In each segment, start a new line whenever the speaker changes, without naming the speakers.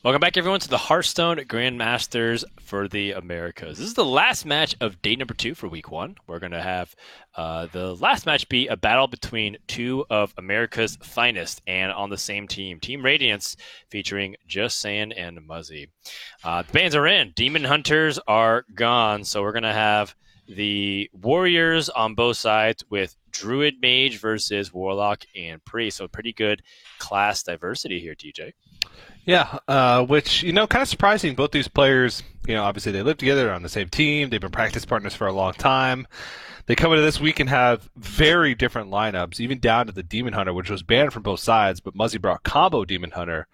Welcome back, everyone, to the Hearthstone Grandmasters for the Americas. This is the last match of day number 2 for week 1. We're going to have the last match be a battle between two of America's finest and on the same team. Team Radiance featuring Just Saiyan and Muzzy. The bans are in. Demon Hunters are gone, so we're going to have the Warriors on both sides with Druid Mage versus Warlock and Priest. So pretty good class diversity here, TJ.
Yeah, which, kind of surprising. Both these players, obviously they live together on the same team. They've been practice partners for a long time. They come into this week and have very different lineups, even down to the Demon Hunter, which was banned from both sides, but Muzzy brought Combo Demon Hunter.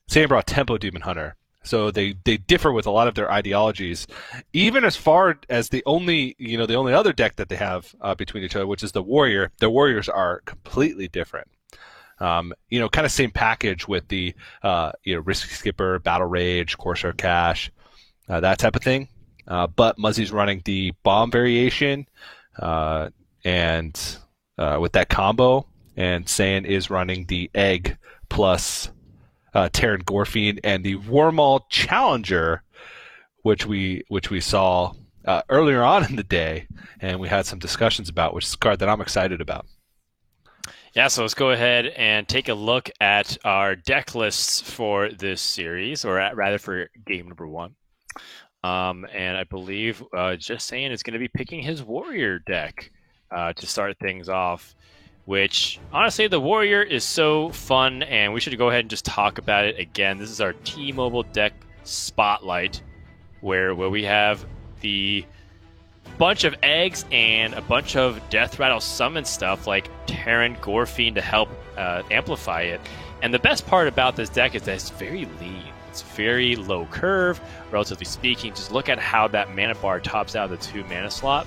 Sam brought Tempo Demon Hunter. So they differ with a lot of their ideologies, even as far as the only other deck that they have between each other, which is the Warrior. The Warriors are completely different. Kind of same package with the, Risk Skipper, Battle Rage, Corsair Cash, that type of thing. But Muzzy's running the Bomb variation, and with that combo, and Saiyan is running the Egg plus Terran Gorfiend and the Warmaul Challenger, which we saw earlier on in the day, and we had some discussions about, which is a card that I'm excited about.
Yeah, so let's go ahead and take a look at our deck lists for this series, or rather for game number 1. And I believe Just Saiyan is going to be picking his Warrior deck to start things off, which, honestly, the Warrior is so fun, and we should go ahead and just talk about it again. This is our T-Mobile deck spotlight, where we have the bunch of eggs and a bunch of Death Rattle summon stuff like Terran Gorfiend to help amplify it. And the best part about this deck is that it's very lean. It's very low curve, relatively speaking. Just look at how that mana bar tops out the 2 mana slot.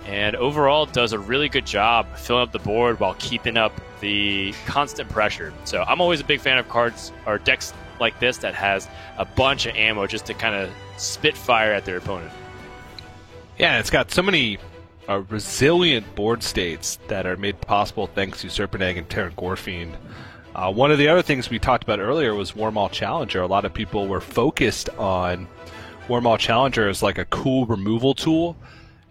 And overall, does a really good job filling up the board while keeping up the constant pressure. So I'm always a big fan of cards or decks like this that has a bunch of ammo just to kind of spit fire at their opponent.
Yeah, it's got so many resilient board states that are made possible thanks to Serpent Egg and Terran Gorfiend. One of the other things we talked about earlier was Warmaul Challenger. A lot of people were focused on Warmaul Challenger as like a cool removal tool.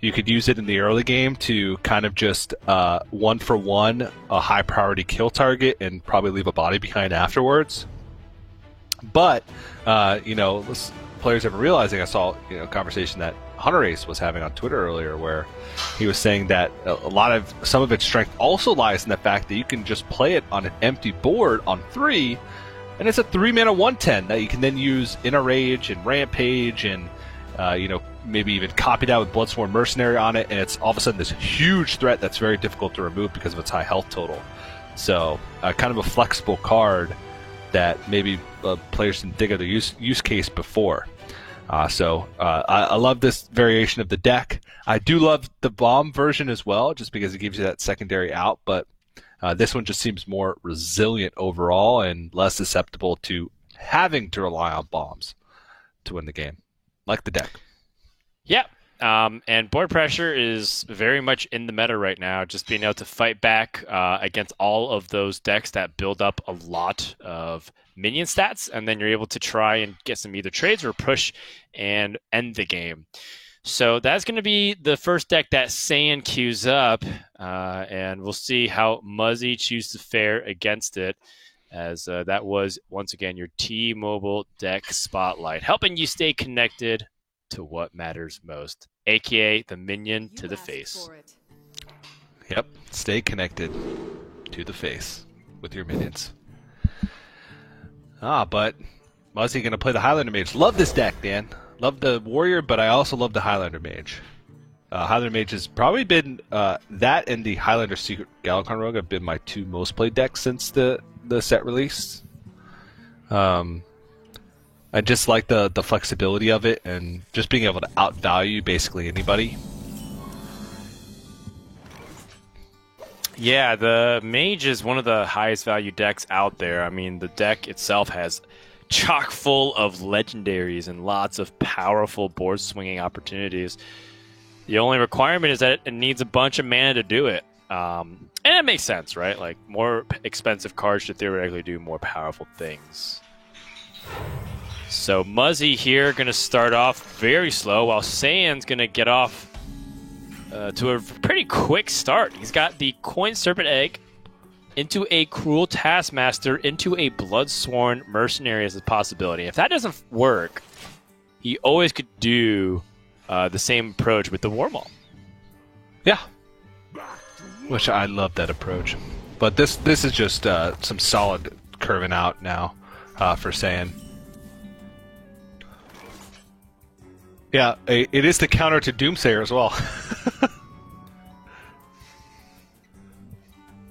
You could use it in the early game to kind of just one-for-one a high-priority kill target and probably leave a body behind afterwards. But, players have been realizing, I saw a conversation that Hunter Ace was having on Twitter earlier where he was saying that some of its strength also lies in the fact that you can just play it on an empty board on 3, and it's a 3-mana 1/10 that you can then use in a Rage and Rampage and maybe even copy that with Bloodsworn Mercenary on it, and it's all of a sudden this huge threat that's very difficult to remove because of its high health total. So kind of a flexible card that maybe players didn't think of the use case before. I love this variation of the deck. I do love the Bomb version as well, just because it gives you that secondary out, but this one just seems more resilient overall and less susceptible to having to rely on bombs to win the game, like the deck.
Yeah, and board pressure is very much in the meta right now, just being able to fight back against all of those decks that build up a lot of minion stats, and then you're able to try and get some either trades or push and end the game. So that's going to be the first deck that Saiyan queues up, and we'll see how Muzzy chooses to fare against it, as that was, once again, your T-Mobile deck spotlight, helping you stay connected to what matters most, aka the minion to the face.
Yep, stay connected to the face with your minions. But Muzzy going to play the Highlander Mage. Love this deck, Dan. Love the Warrior, but I also love the Highlander Mage. Highlander Mage has probably been that and the Highlander Secret Galakrond Rogue have been my 2 most played decks since the set released. I just like the flexibility of it and just being able to outvalue basically anybody.
Yeah, the Mage is one of the highest value decks out there. I mean, the deck itself has chock full of legendaries and lots of powerful board swinging opportunities. The only requirement is that it needs a bunch of mana to do it. And it makes sense, right? Like, more expensive cards should theoretically do more powerful things. So Muzzy here going to start off very slow, while Saiyan's going to get off to a pretty quick start. He's got the Coin Serpent Egg into a Cruel Taskmaster into a Bloodsworn Mercenary as a possibility. If that doesn't work, he always could do the same approach with the Warmaul.
Yeah. Which I love that approach. But this is just some solid curving out now for Saiyan. Yeah, it is the counter to Doomsayer as well.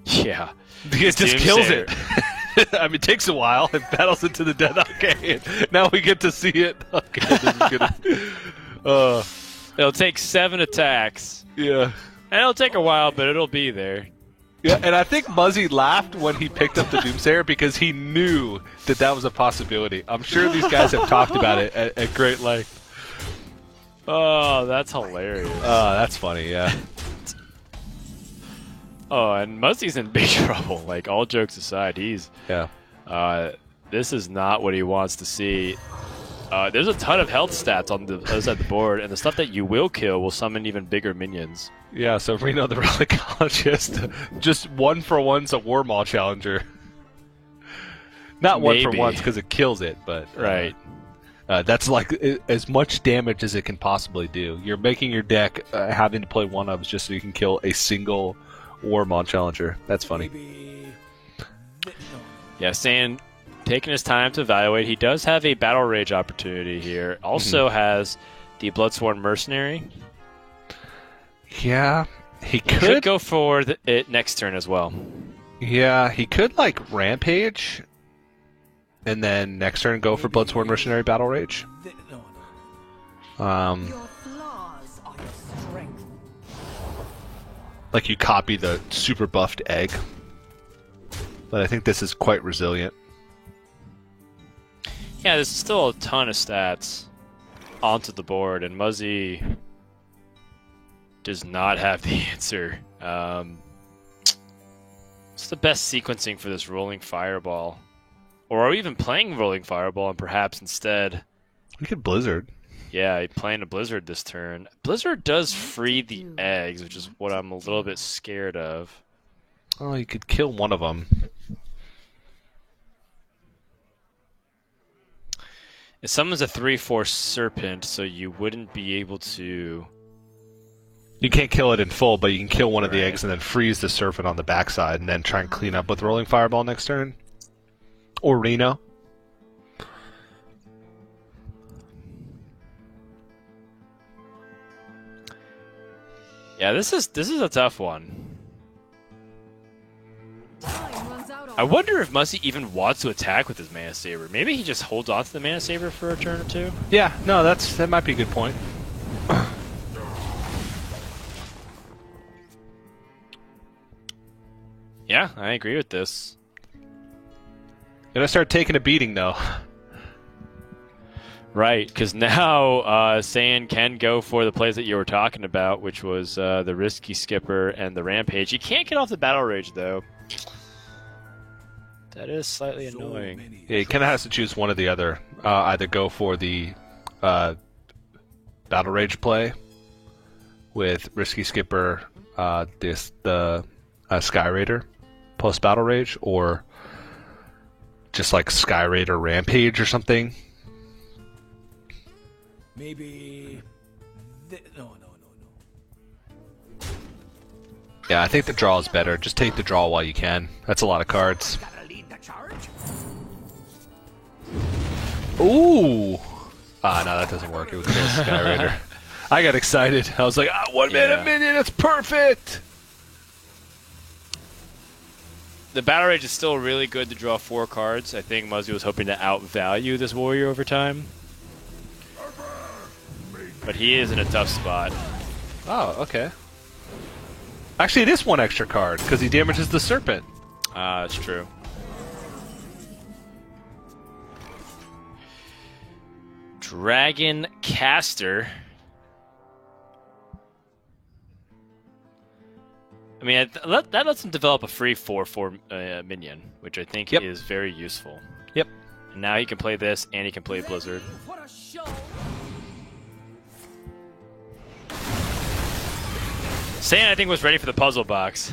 Yeah.
It just kills it. I mean, it takes a while. It battles into the death. Okay, now we get to see it. Okay, this is good.
It'll take 7 attacks.
Yeah.
And it'll take a while, but it'll be there.
Yeah, and I think Muzzy laughed when he picked up the Doomsayer because he knew that was a possibility. I'm sure these guys have talked about it at great length.
Oh, that's hilarious.
That's funny, yeah.
Oh, and Muzzy's in big trouble. Like, all jokes aside,
Yeah.
This is not what he wants to see. There's a ton of health stats on the other side of the board, and the stuff that you will kill will summon even bigger minions.
Yeah, so Reno the Relicologist, just 1-for-1's a Warmaul challenger. Not
Maybe.
1-for-1 because it kills it, but
Right.
that's like as much damage as it can possibly do. You're making your deck having to play one-ups just so you can kill a single Warmaul challenger. That's funny.
Yeah, Saiyan taking his time to evaluate. He does have a Battle Rage opportunity here. Also has the Bloodsworn Mercenary.
Yeah, he
He could go for it next turn as well.
Yeah, he could like Rampage, and then next turn go for Bloodsworn Mercenary Battle Rage.
Your flaws are your strength.
Like you copy the super buffed egg. But I think this is quite resilient.
Yeah, there's still a ton of stats onto the board, and Muzzy does not have the answer. What's the best sequencing for this Rolling Fireball? Or are we even playing Rolling Fireball and perhaps instead...
We could Blizzard.
Yeah, playing a Blizzard this turn. Blizzard does free the eggs, which is what I'm a little bit scared of.
Oh, you could kill one of them.
It summons a 3/4 Serpent, so you wouldn't be able to...
You can't kill it in full, but you can kill one of the
Right.
eggs and then freeze the Serpent on the backside and then try and clean up with Rolling Fireball next turn. Or Reno.
Yeah, this is a tough one.
Time runs out on
I wonder if Muzzy even wants to attack with his Mana Saber. Maybe he just holds on to the Mana Saber for a turn or two.
Yeah, no, that might be a good point.
Yeah, I agree with this.
Gonna start taking a beating though.
Right, because now Saiyan can go for the plays that you were talking about, which was the Risky Skipper and the Rampage. You can't get off the Battle Rage, though. That is slightly annoying.
Yeah, he kind of has to choose one or the other. Either go for the Battle Rage play with Risky Skipper, the Sky Raider post Battle Rage, or just like Sky Raider Rampage or something.
Maybe... No.
Yeah, I think the draw is better. Just take the draw while you can. That's a lot of cards.
Gotta lead the charge?
Ooh! No, that doesn't work. It was kill Sky Raider. I got excited. I was like, 1 minute,
Yeah.
minion, it's perfect!
The Battle Rage is still really good to draw 4 cards. I think Muzzy was hoping to outvalue this warrior over time. But he is in a tough spot.
Oh, okay. Actually, it is 1 extra card, because he damages the Serpent.
That's true. Dragon Caster. I mean, that lets him develop a free 4/4 minion, which I think
Yep.
is very useful.
Yep.
And now he can play this, and he can play Blizzard.
For a show.
Saiyan, I think, was ready for the puzzle box.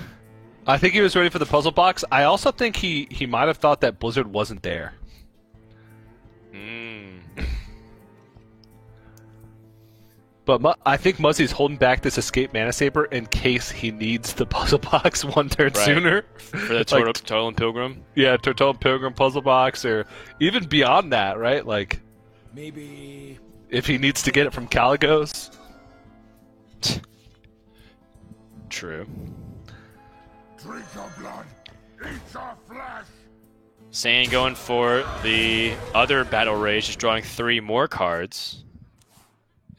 I think he was ready for the puzzle box. I also think he might have thought that Blizzard wasn't there. But I think Muzzy's holding back this escape Mana Saber in case he needs the puzzle box one turn sooner.
For the Total and Pilgrim?
Yeah, Total and Pilgrim puzzle box, or even beyond that, right? Like,
Maybe.
if he needs to get it from Caligos.
True.
Drink your blood, eat your flesh.
Saiyan going for the other Battle Rage, just drawing 3 more cards.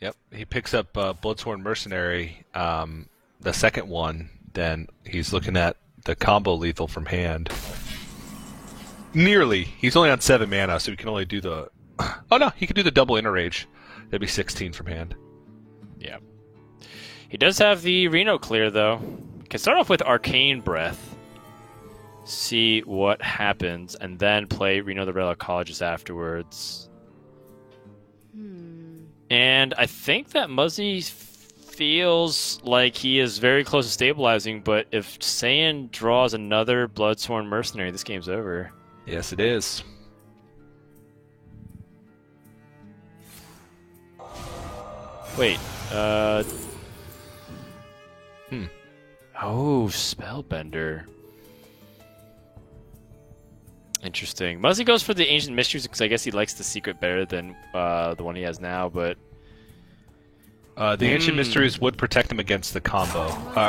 Yep, he picks up Bloodsworn Mercenary, the second one. Then he's looking at the combo lethal from hand. Nearly. He's only on 7 mana, so he can only do the... Oh no, he can do the double Inner Rage. That'd be 16 from hand.
Yeah. He does have the Reno clear, though. Can start off with Arcane Breath. See what happens, and then play Reno the Relicologist afterwards. And I think that Muzzy feels like he is very close to stabilizing, but if Saiyan draws another Bloodsworn Mercenary, this game's over.
Yes, it is.
Wait, Oh, Spellbender. Interesting. Muzzy goes for the Ancient Mysteries because I guess he likes the secret better than the one he has now, but...
The Ancient Mysteries would protect him against the combo.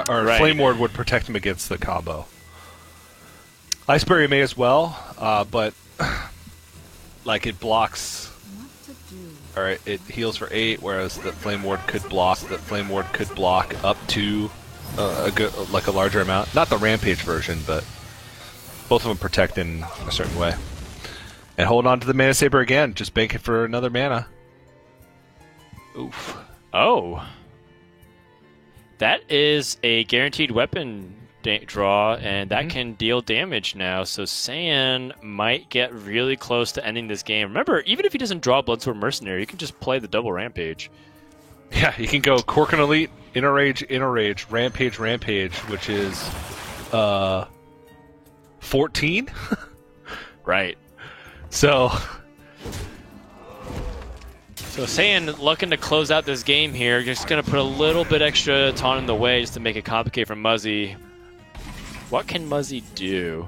Or
Right.
Flame Ward would protect him against the combo. Ice Barrier may as well, but... like, it blocks... Alright, it heals for 8, whereas the Flame Ward could block. The Flame Ward could block up to a larger amount. Not the Rampage version, but... both of them protect in a certain way. And hold on to the Mana Saber again. Just bank it for another mana. Oof.
Oh. That is a guaranteed weapon draw, and that can deal damage now. So Saiyan might get really close to ending this game. Remember, even if he doesn't draw Bloodsworn Mercenary, you can just play the double Rampage.
Yeah, you can go Korkin Elite, Inner Rage, Rampage, which is 14?
Right.
So
Saiyan looking to close out this game here. Just going to put a little bit extra taunt in the way just to make it complicated for Muzzy. What can Muzzy do?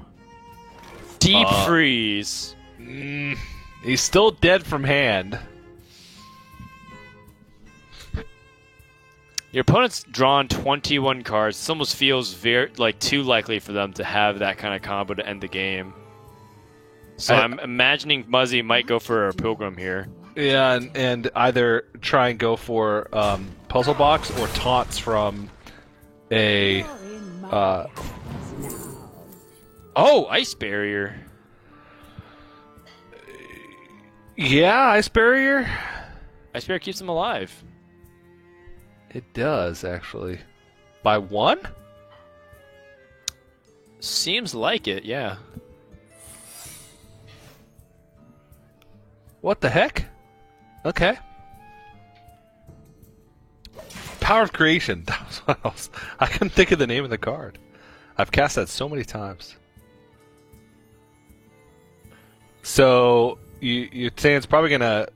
Deep Freeze.
he's still dead from hand.
Your opponent's drawn 21 cards. This almost feels too likely for them to have that kind of combo to end the game. So I'm imagining Muzzy might go for a Pilgrim here.
Yeah, and either try and go for Puzzle Box or taunts from a...
Oh, Ice Barrier.
Yeah, Ice Barrier?
Ice Barrier keeps him alive.
It does, actually. By 1?
Seems like it, yeah.
What the heck? Okay. Power of Creation. That was what else. I couldn't think of the name of the card. I've cast that so many times. So you say it's probably gonna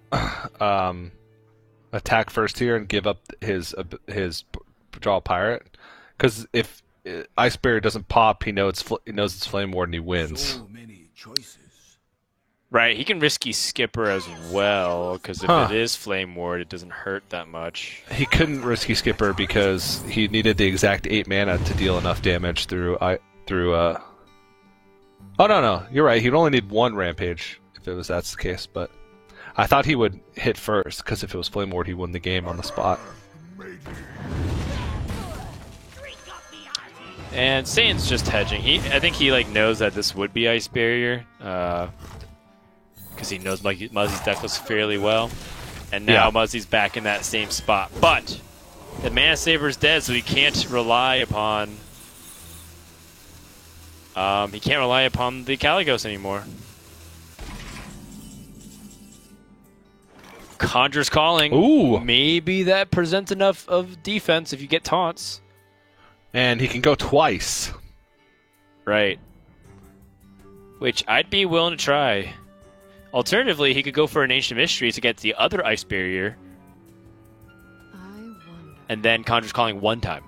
attack first here and give up his draw pirate, because if Ice Barrier doesn't pop, he knows it's Flame Ward and he wins.
So many choices.
Right, he can risky Skipper as well, because if it is Flame Ward, it doesn't hurt that much.
He couldn't risky Skipper because he needed the exact 8 mana to deal enough damage through. Oh no, you're right. He'd only need 1 Rampage if that's the case. But I thought he would hit first, because if it was Flame Ward, he won the game on the spot.
And Saiyan's just hedging. I think he knows that this would be Ice Barrier, because he knows Muzzy's deck list fairly well. And now Muzzy's back in that same spot. But the Mana Saber's dead, so he can't rely upon the Caligos anymore. Conjure's calling.
Ooh.
Maybe that presents enough of defense if you get taunts.
And he can go twice.
Right. Which I'd be willing to try. Alternatively, he could go for an Ancient Mystery to get the other Ice Barrier,
I wonder.
and then Conjure's calling one time.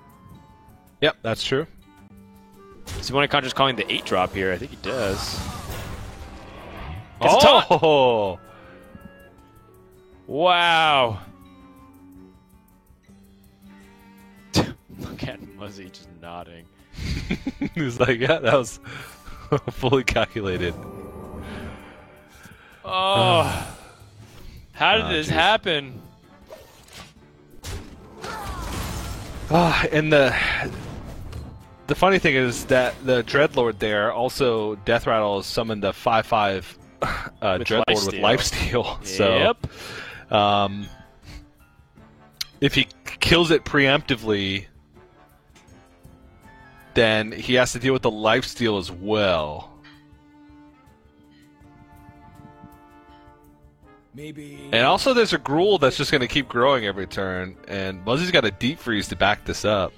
Yep, that's true.
So you want to Conjure's calling the 8-drop here? I think he does. Gets a taunt.
Oh!
Wow. Look at Muzzy just nodding.
He's like, yeah, that was fully calculated.
Oh. How did this
jeez.
happen?
And the funny thing is that the Dreadlord there also Death Rattle summoned the 5/5 Dreadlord with lifesteal. So
Yep.
if he kills it preemptively, then he has to deal with the lifesteal as well.
Maybe.
And also there's a Gruul that's just going to keep growing every turn, and Muzzy's got a Deep Freeze to back this up.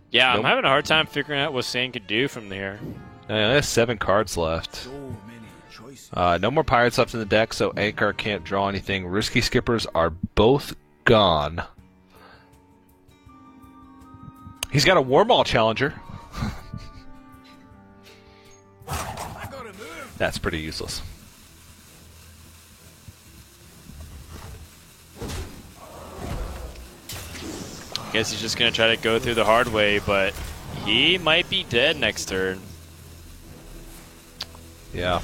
Yeah, I'm
Nope.
having a hard time figuring out what Sane could do from there.
He has 7 cards left.
So many choices.
No more Pirates left in the deck, so Ankar can't draw anything. Risky Skippers are both gone. He's got a Warmaul Challenger.
I gotta move.
That's pretty useless.
Guess he's just going to try to go through the hard way, but he might be dead next turn.
Yeah.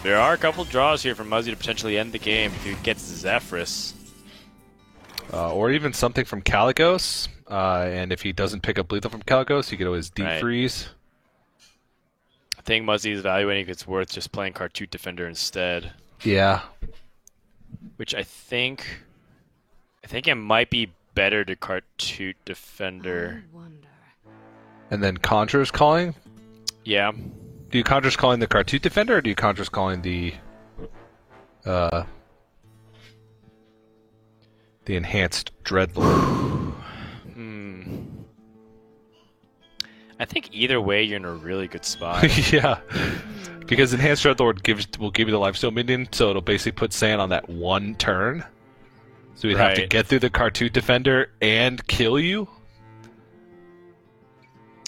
There are a couple draws here for Muzzy to potentially end the game if he gets Zephrys.
Or even something from Calicos. And if he doesn't pick up lethal from Calicos, he could always Deep
Right.
Freeze.
I think Muzzy is evaluating if it's worth just playing Cartoot Defender instead.
Yeah.
Which I think it might be better to Cartoot Defender.
I wonder.
And then Conjurer's Calling.
Yeah.
Do you Conjurer's Calling the Cartoot Defender, or do you Conjurer's Calling the enhanced Dreadlord?
I think either way you're in a really good spot.
Yeah. Because Enhanced Dreadlord will give you the lifesteal minion, so it'll basically put Sand on that one turn. So we'd have to
Right.
get through the Cartoot Defender and kill you.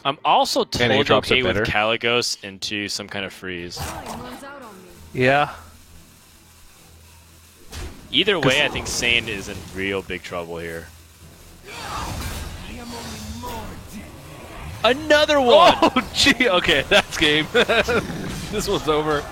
I'm also
And
totally
A-drops are
okay with
better.
Caligos into some kind of freeze.
Time runs out on me.
Yeah.
Either way, I think Sane is in real big trouble here.
I am only more dead.
Another one!
Oh, gee. Okay, that's game. This one's over.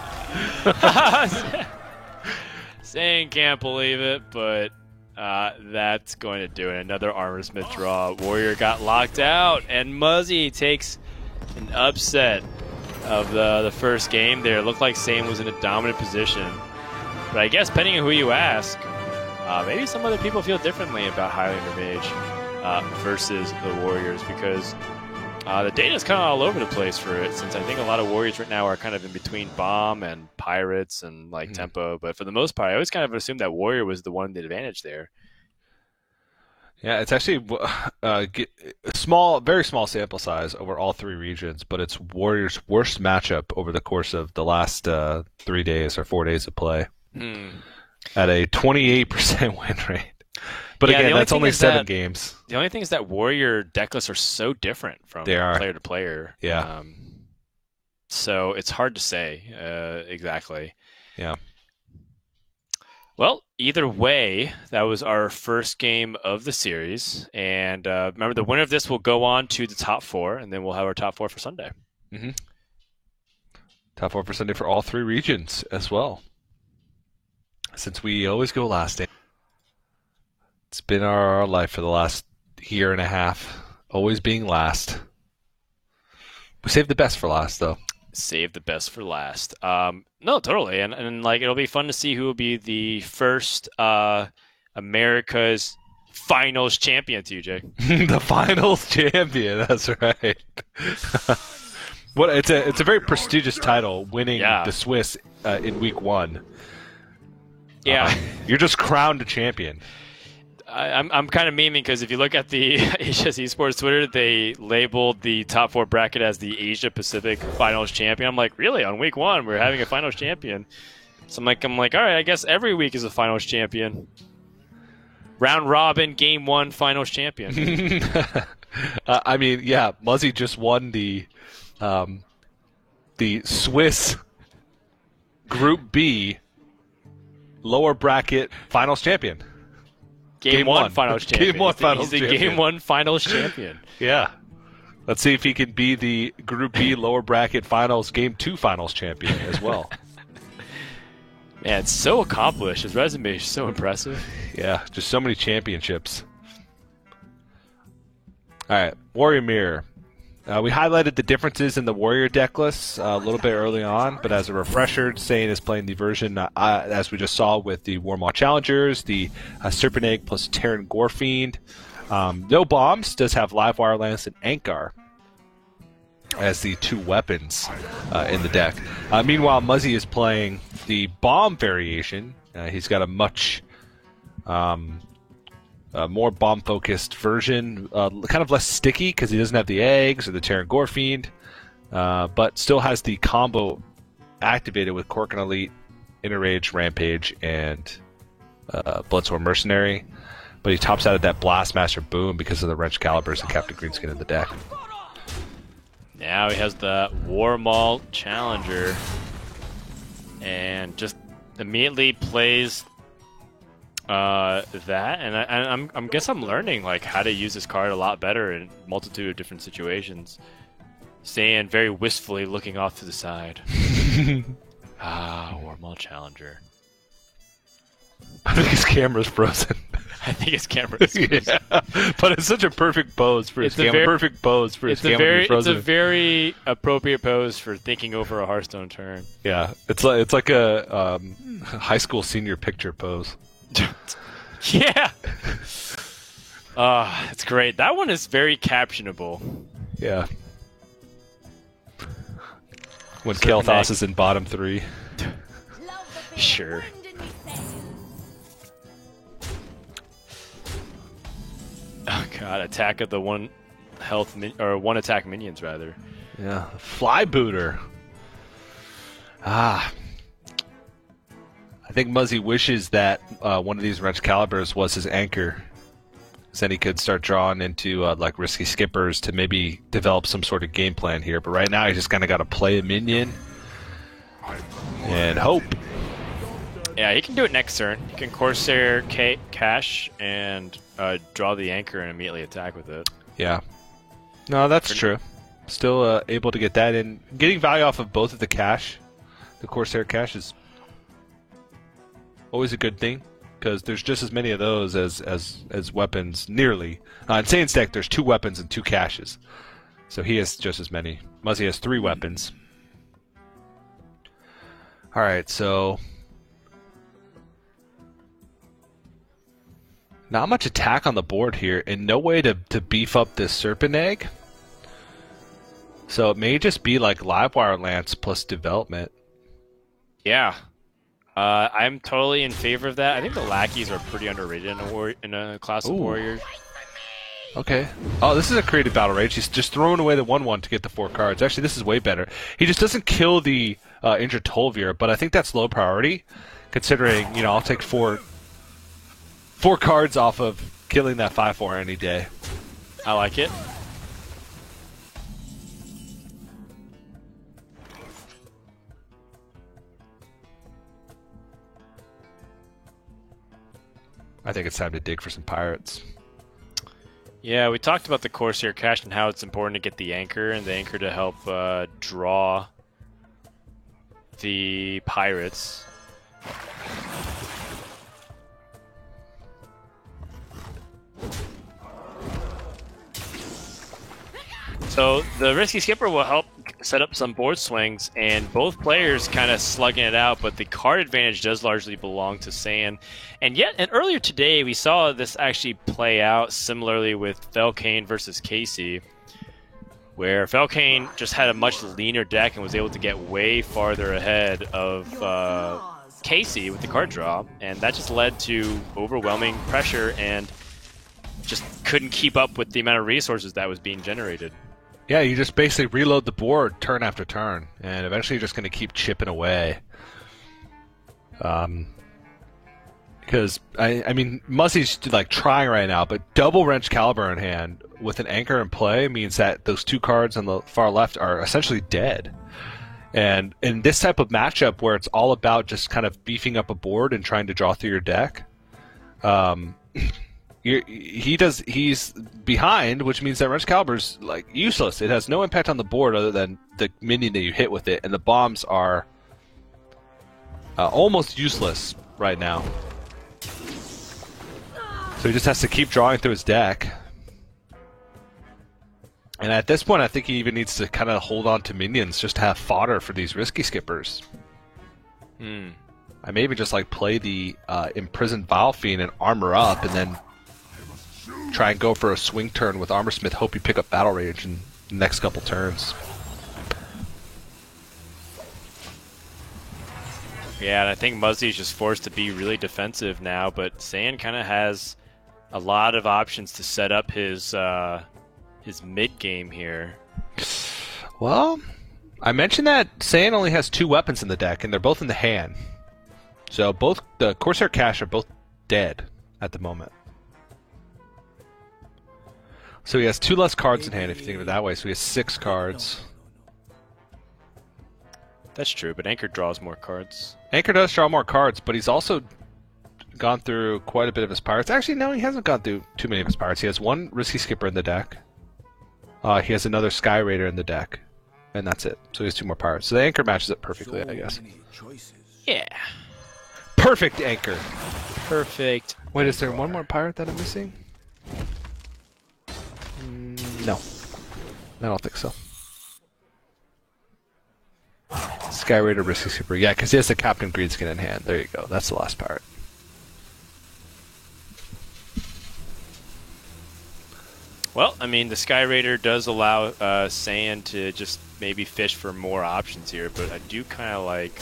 Sane can't believe it, but that's going to do it. Another Armor Smith draw. Warrior got locked out, and Muzzy takes an upset of the first game there. It looked like Sane was in a dominant position. But I guess, depending on who you ask, maybe some other people feel differently about Highlander Mage versus the Warriors, because the data's kind of all over the place for it, since I think a lot of Warriors right now are kind of in between Bomb and Pirates and like Tempo. But for the most part, I always kind of assumed that Warrior was the one with the advantage there.
Yeah, it's actually small, very small sample size over all 3 regions, but it's Warriors' worst matchup over the course of the last 3 days or 4 days of play, at a 28% win rate. But
Yeah, the
again,
only
that's
thing
only
is
7
that-
games.
The only thing is that Warrior decklists are so different from
They are.
player to player.
Yeah.
So it's hard to say exactly.
Yeah.
Well, either way, that was our first game of the series. And remember, the winner of this will go on to the top 4, and then we'll have our top 4 for Sunday.
Top 4 for Sunday for all 3 regions as well. Since we always go last. It's been our life for the last year and a half, always being last. We saved the best for last, though.
Save the best for last. No, totally. And like it'll be fun to see who will be the first America's finals champion, TJ.
The finals champion. That's right. What? It's a very prestigious title, winning
Yeah.
the Swiss in week 1.
Yeah.
You're just crowned a champion.
I'm kind of memeing because if you look at the HS Esports Twitter, they labeled the top 4 bracket as the Asia Pacific Finals Champion. I'm like, really? On week 1, we're having a Finals Champion. So I'm like, all right, I guess every week is a Finals Champion. Round robin, game 1, Finals Champion.
I mean, yeah, Muzzy just won the Swiss Group B lower bracket Finals Champion.
Game 1
one.
Finals Champion.
Game 1 Finals
He's the
Champion.
Game 1 Finals Champion.
Yeah. Let's see if he can be the Group B lower bracket Finals Game 2 Finals Champion as well.
Man, it's so accomplished. His resume is so impressive.
Yeah, just so many championships. All right, Warrior Mirror. We highlighted the differences in the Warrior deck lists a little bit early on, but as a refresher, Sane is playing the version, as we just saw with the Warmaw Challengers, the Serpent Egg plus Terran Gorefiend. No bombs, does have Livewire Lance and Ankar as the 2 weapons in the deck. Meanwhile, Muzzy is playing the bomb variation. He's got a much more bomb-focused version, kind of less sticky because he doesn't have the eggs or the Terran Gorefiend, but still has the combo activated with Korkan Elite, Interrage, Rampage, and Bloodsworn Mercenary. But he tops out of that Blastmaster Boom because of the Wrench Calibers and Captain Greenskin in the deck.
Now he has the Warmaw Challenger and just immediately plays that, and I'm guess I'm learning like how to use this card a lot better in a multitude of different situations. Saiyan very wistfully looking off to the side. Warmaw Challenger.
I think his camera's frozen.
I think his camera is
Yeah, but it's such a perfect pose for his camera. Perfect pose for his camera to be
It's
frozen.
a very appropriate pose for thinking over a Hearthstone turn.
Yeah, it's like a high school senior picture pose.
Yeah. It's great. That one is very captionable.
Yeah. When
Serpent
Kael'thas
Egg.
is in bottom 3.
Sure. Oh god, attack of the 1 health or 1 attack minions rather.
Yeah, Flybooter. I think Muzzy wishes that one of these Wrench Calibers was his anchor. So then he could start drawing into like risky skippers to maybe develop some sort of game plan here. But right now he's just kind of got to play a minion and hope.
Yeah, he can do it next turn. He can Corsair Cash and draw the anchor and immediately attack with it.
Yeah. No, that's true. Still able to get that in. Getting value off of both of the cash, the Corsair cash, is always a good thing because there's just as many of those as weapons, nearly. In Saiyans deck, there's 2 weapons and 2 caches. So he has just as many. Muzzy has 3 weapons. Alright, so not much attack on the board here, and no way to beef up this Serpent Egg. So it may just be like Livewire Lance plus development.
Yeah. I'm totally in favor of that. I think the lackeys are pretty underrated in a class of
Ooh.
warriors.
Okay. Oh, this is a creative battle rage. He's just throwing away the 1/1 to get the 4 cards. Actually, this is way better. He just doesn't kill the injured Tolvir, but I think that's low priority, considering, I'll take 4 cards off of killing that 5/4 any day.
I like it.
I think it's time to dig for some pirates.
Yeah, we talked about the Corsair Cash and how it's important to get the anchor and the anchor to help draw the pirates. So the Risky Skipper will help set up some board swings, and both players kind of slugging it out, but the card advantage does largely belong to Saiyan. And earlier today, we saw this actually play out similarly with Felkane versus Casey, where Felkane just had a much leaner deck and was able to get way farther ahead of Casey with the card draw, and that just led to overwhelming pressure and just couldn't keep up with the amount of resources that was being generated.
Yeah, you just basically reload the board turn after turn, and eventually you're just going to keep chipping away. Because, I mean, Muzzy's like trying right now, but double Wrench Caliber in hand with an anchor in play means that those two cards on the far left are essentially dead. And in this type of matchup where it's all about just kind of beefing up a board and trying to draw through your deck, he's behind, which means that Wrench Caliber's like useless. It has no impact on the board other than the minion that you hit with it, and the bombs are almost useless right now. So he just has to keep drawing through his deck. And at this point, I think he even needs to kind of hold on to minions just to have fodder for these risky skippers. I maybe just like play the Imprisoned Vile Fiend and armor up, and then try and go for a swing turn with Armorsmith, hope you pick up Battle Rage in the next couple turns.
Yeah, and I think Muzzy's just forced to be really defensive now, but Saiyan kind of has a lot of options to set up his mid game here.
Well, I mentioned that Saiyan only has 2 weapons in the deck, and they're both in the hand. So both the Corsair Cash are both dead at the moment. So he has 2 less cards in hand, if you think of it that way. So he has 6 cards.
That's true, but Anchor draws more cards.
Anchor does draw more cards, but he's also gone through quite a bit of his pirates. Actually, no, he hasn't gone through too many of his pirates. He has 1 Risky Skipper in the deck. He has another Sky Raider in the deck. And that's it. So he has 2 more pirates. So the Anchor matches it perfectly, I guess.
Yeah.
Perfect Anchor.
Perfect.
Wait, is there one more pirate that I'm missing? No. I don't think so. Sky Raider, Risky Skipper. Yeah, because he has the Captain Greenskin in hand. There you go. That's the last pirate.
Well, I mean, the Sky Raider does allow Saiyan to just maybe fish for more options here, but I do kind of like...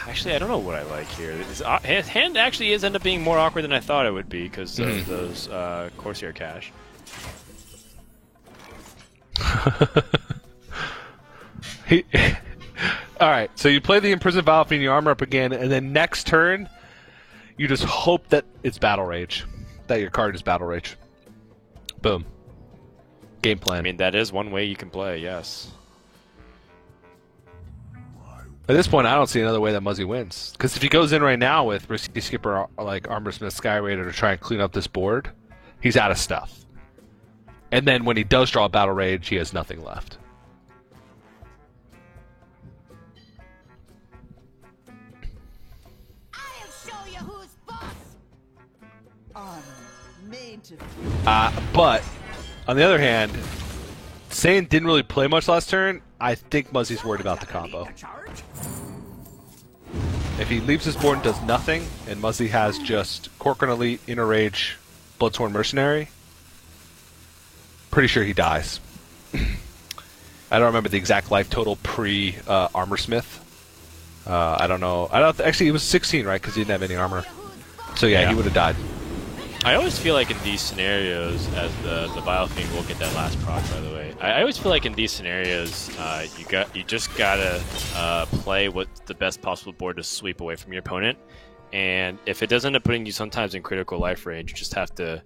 Actually, I don't know what I like here. His hand actually is end up being more awkward than I thought it would be because of those Corsair Cash.
Alright, so you play the Imprisoned Vile Fiend, you armor up again, and then next turn, you just hope that it's Battle Rage. That your card is Battle Rage. Boom. Game plan.
I mean, that is one way you can play, yes.
At this point, I don't see another way that Muzzy wins. Because if he goes in right now with Risky Skipper, like Armorsmith, Sky Raider to try and clean up this board, he's out of stuff. And then when he does draw Battle Rage, he has nothing left.
I'll show you who's boss.
But, on the other hand, Saiyan didn't really play much last turn. I think Muzzy's worried about the combo. If he leaves his board and does nothing, and Muzzy has just Corcoran Elite, Inner Rage, Bloodsworn Mercenary, pretty sure he dies. I don't remember the exact life total pre Armorsmith. I don't know. Actually, he was 16, right? Because he didn't have any armor. So yeah, he would have died.
I always feel like in these scenarios, as the Vile Fiend will get that last proc, by the way. I always feel like in these scenarios, you just gotta play what's the best possible board to sweep away from your opponent. And if it does end up putting you sometimes in critical life range, you just have to,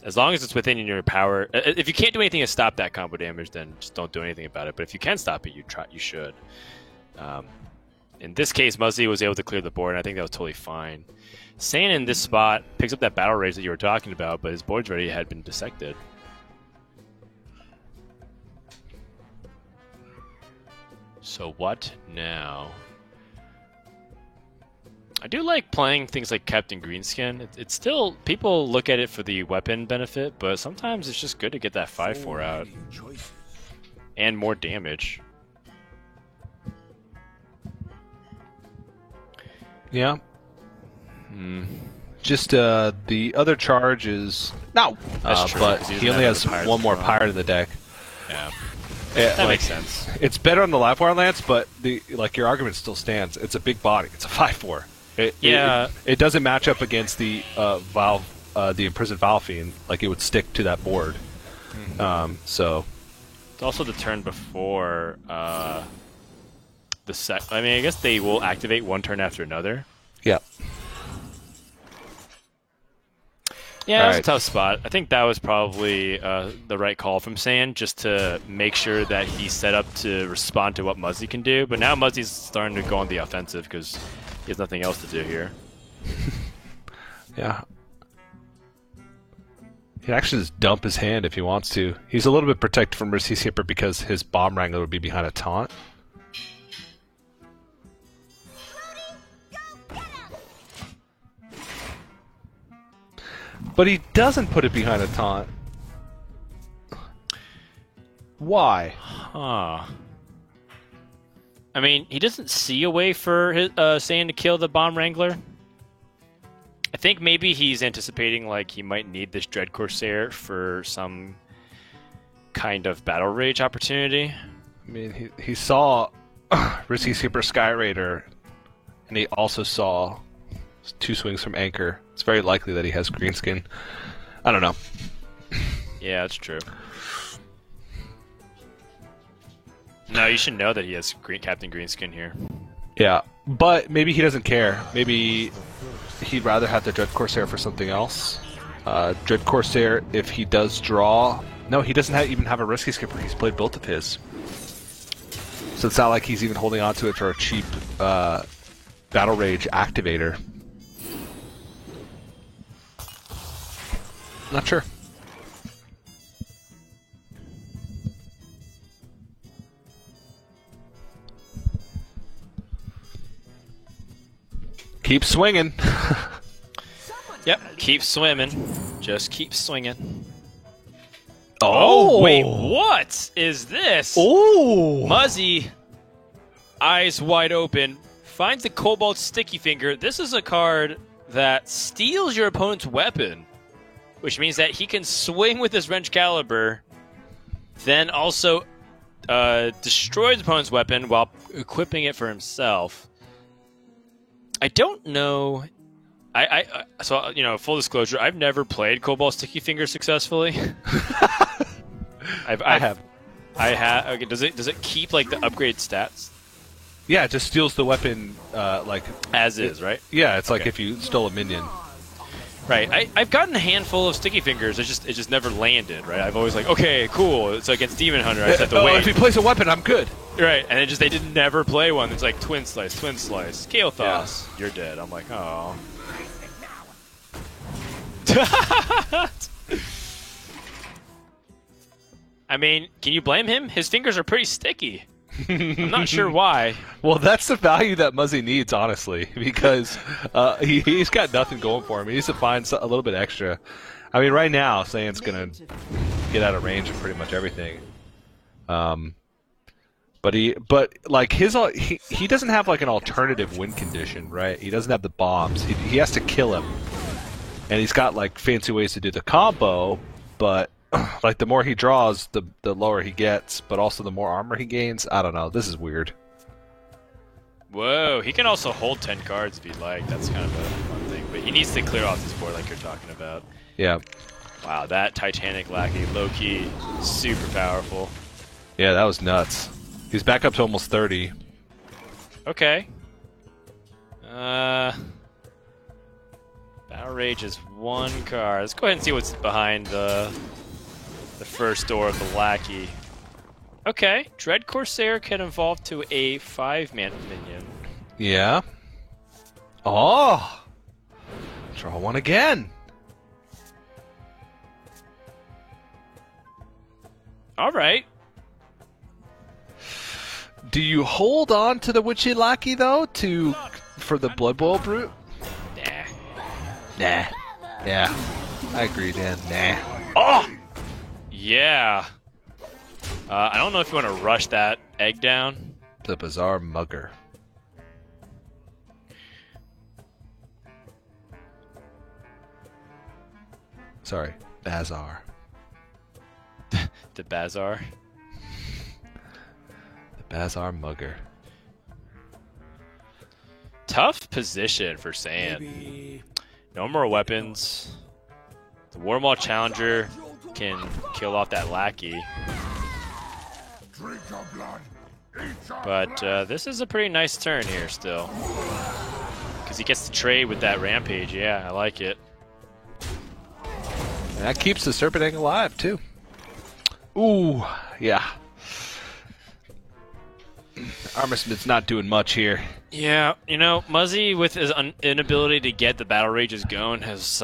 as long as it's within your power. If you can't do anything to stop that combo damage, then just don't do anything about it. But if you can stop it, you should. In this case, Muzzy was able to clear the board, and I think that was totally fine. Saiyan in this spot picks up that Battle Rage that you were talking about, but his boards already had been dissected. So what now? I do like playing things like Captain Greenskin. It's still, people look at it for the weapon benefit, but sometimes it's just good to get that 5/4 out. And more damage.
Yeah. Just the other charge is no,
That's true,
but
'cause
he
doesn't
only
have
has
the pirate
one more
throw.
pirate in the deck.
Yeah.
That
That makes sense.
It's better on the Livewire Lance, but your argument still stands. It's a big body. It's a 5/4.
Yeah.
It doesn't match up against the Valve, the Imprisoned Valfiend. Like it would stick to that board. So
It's also the turn before the set. I mean, I guess they will activate one turn after another.
yeah.
Yeah, it's
Alright.
a tough spot. I think that was probably the right call from Sand, just to make sure that he's set up to respond to what Muzzy can do. But now Muzzy's starting to go on the offensive because he has nothing else to do here.
Yeah. He can actually just dump his hand if he wants to. He's a little bit protected from Risky Skipper because his Bomb Wrangler would be behind a taunt. But he doesn't put it behind a taunt. Why?
Huh. I mean, he doesn't see a way for his, Sand to kill the Bomb Wrangler. I think maybe he's anticipating like he might need this Dread Corsair for some kind of Battle Rage opportunity.
I mean, he saw Risky Skipper Sky Raider, and he also saw 2 swings from Anchor. It's very likely that he has Greenskin. I don't know.
Yeah, that's true. No, you should know that he has Captain Greenskin here.
Yeah, but maybe he doesn't care. Maybe he'd rather have the Dread Corsair for something else. Dread Corsair, if he does draw... No, he doesn't even have a Risky Skipper. He's played both of his. So it's not like he's even holding on to it for a cheap Battle Rage activator. Not sure. Keep swinging.
Yep, keep swimming. Just keep swinging.
Oh,
Wait, what is this?
Oh!
Muzzy, eyes wide open, finds the Cobalt Sticky Finger. This is a card that steals your opponent's weapon, which means that he can swing with his Wrench Caliber, then also destroy the opponent's weapon while equipping it for himself. I don't know. So, you know, full disclosure, I've never played Cobalt Sticky Finger successfully.
I have.
Okay, does it keep like the upgrade stats
Yeah, it just steals the weapon, like...
as is, right?
Yeah, it's like
Okay.
if you stole a minion.
Right. I've gotten a handful of Sticky Fingers. It just never landed, right? I've always like, okay, cool. It's against Demon Hunter. I just have to wait.
If he plays a weapon, I'm good.
Right, and they didn't never play one. It's like Twin Slice, Kael'thas, you're dead. I'm like, oh. I mean, can you blame him? His fingers are pretty sticky. I'm not sure why.
Well, that's the value that Muzzy needs, honestly, because he's got nothing going for him. He needs to find a little bit extra. I mean, right now, Saiyan's going to get out of range of pretty much everything. But he doesn't have like an alternative win condition, right? He doesn't have the bombs. He has to kill him, and he's got like fancy ways to do the combo. But like the more he draws, the lower he gets. But also the more armor he gains. I don't know. This is weird.
Whoa, he can also hold 10 cards if he'd like. That's kind of a fun thing. But he needs to clear off this board like you're talking about.
Yeah.
Wow, that Titanic Lackey, low-key, super powerful.
Yeah, that was nuts. He's back up to almost 30.
Okay. Battle Rage is 1 card. Let's go ahead and see what's behind the first door of the Lackey. Okay, Dread Corsair can evolve to a 5-man minion.
Yeah. Oh! Draw one again.
All right.
Do you hold on to the Witchy Lackey, though, for the Blood Boil Brute?
Nah.
Nah. Yeah. I agree, Dan. Nah.
Oh! Yeah. I don't know if you want to rush that egg down.
The Bizarre Mugger. Sorry. Bazaar.
The Bazaar.
The Bazaar Mugger.
Tough position for Saiyan. No more weapons. The Warmaw Challenger can kill off that lackey.
Drink your blood. Eat your
But this is a pretty nice turn here still. Because he gets to trade with that Rampage. Yeah, I like it.
And that keeps the Serpent Egg alive, too. Ooh, yeah. Armorsmith's not doing much here.
Yeah, you know, Muzzy with his inability to get the battle rages going has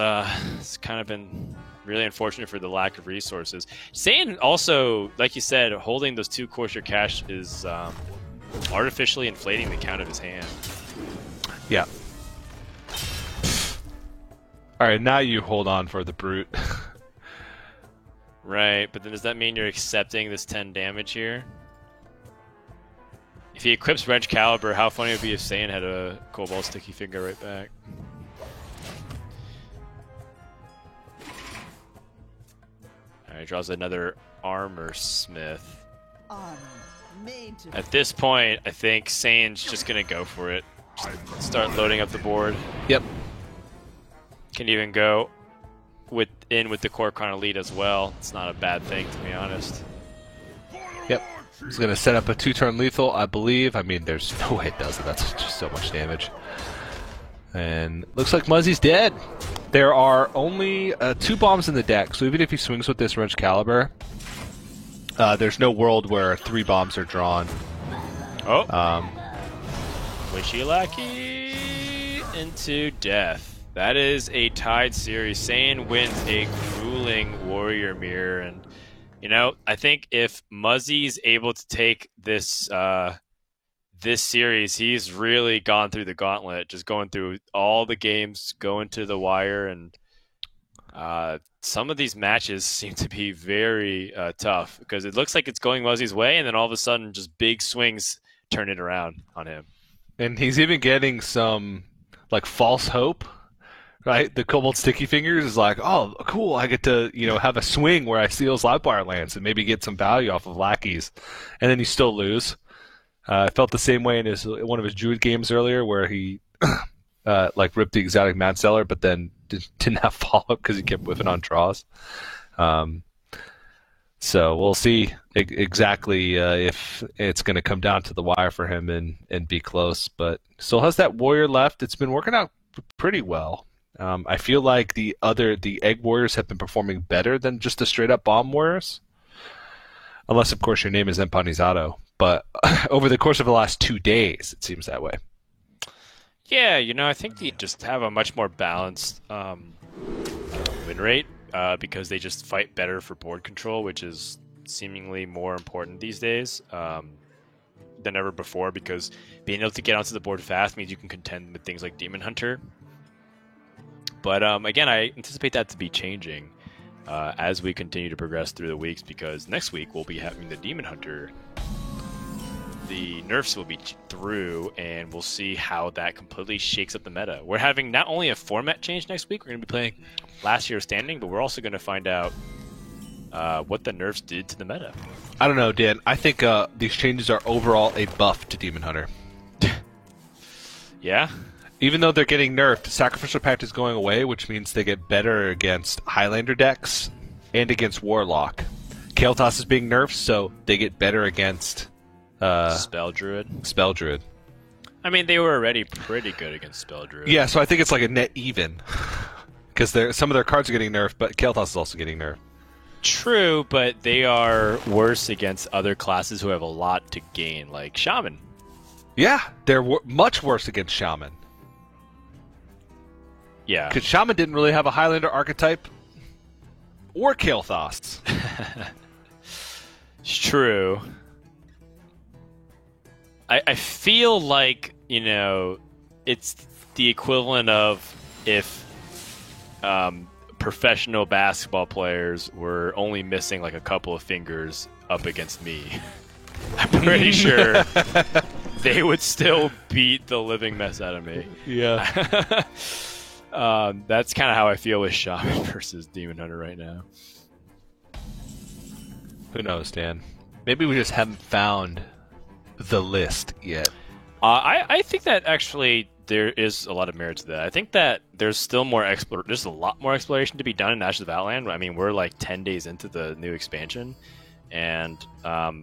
it's kind of been really unfortunate for the lack of resources. Saiyan also, like you said, holding those 2 Corsair Cash is artificially inflating the count of his hand.
Yeah. Alright, now you hold on for the Brute.
Right, but then does that mean you're accepting this 10 damage here? If he equips Wrench Caliber, how funny it would be if Saiyan had a Cobalt Sticky Finger right back. Alright, draws another Armorsmith. At this point, I think Saiyan's just gonna go for it. Just start loading up the board.
Yep.
Can even go with the Kor'kron Elite as well. It's not a bad thing, to be honest.
Yep. He's going to set up a 2-turn lethal, I believe. I mean, there's no way it does it. That's just so much damage. And looks like Muzzy's dead. There are only 2 bombs in the deck, so even if he swings with this Wrench Caliber, there's no world where 3 bombs are drawn.
Oh. Wishy-lacky into death. That is a tied series. Saiyan wins a grueling Warrior Mirror, and you know, I think if Muzzy's able to take this this series, he's really gone through the gauntlet, just going through all the games, going to the wire, and some of these matches seem to be very tough because it looks like it's going Muzzy's way, and then all of a sudden, just big swings turn it around on him.
And he's even getting some like false hope. Right, the Cobalt Sticky Fingers is like, oh, cool, I get to, have a swing where I steal his Livewire Lance and maybe get some value off of lackeys. And then you still lose. I felt the same way in one of his Druid games earlier where he ripped the exotic Mad Seller, but then didn't have follow-up because he kept whiffing on draws. So we'll see exactly if it's going to come down to the wire for him and be close. But still has that Warrior left. It's been working out pretty well. I feel like the Egg Warriors have been performing better than just the straight-up Bomb Warriors. Unless, of course, your name is Empanizado. But over the course of the last 2 days, it seems that way.
Yeah, I think they just have a much more balanced win rate because they just fight better for board control, which is seemingly more important these days than ever before, because being able to get onto the board fast means you can contend with things like Demon Hunter. But again, I anticipate that to be changing as we continue to progress through the weeks, because next week we'll be having the Demon Hunter. The nerfs will be through, and we'll see how that completely shakes up the meta. We're having not only a format change next week, we're going to be playing last year's standing, but we're also going to find out what the nerfs did to the meta.
I don't know, Dan. I think these changes are overall a buff to Demon Hunter.
Yeah?
Even though they're getting nerfed, Sacrificial Pact is going away, which means they get better against Highlander decks and against Warlock. Kael'thas is being nerfed, so they get better against
Spell Druid. I mean, they were already pretty good against Spell Druid.
Yeah, so I think it's like a net even. Because some of their cards are getting nerfed, but Kael'thas is also getting nerfed.
True, but they are worse against other classes who have a lot to gain, like Shaman.
Yeah, they're much worse against Shaman.
Yeah.
Because Shaman didn't really have a Highlander archetype or Kael'thas.
It's true. I feel like, it's the equivalent of if professional basketball players were only missing like a couple of fingers up against me. I'm pretty sure they would still beat the living mess out of me.
Yeah.
That's kind of how I feel with Shaman versus Demon Hunter right now.
Who knows, Dan? Maybe we just haven't found the list yet.
I think that actually there is a lot of merit to that. I think that there's still there's a lot more exploration to be done in Ashes of Outland. I mean, we're like 10 days into the new expansion, and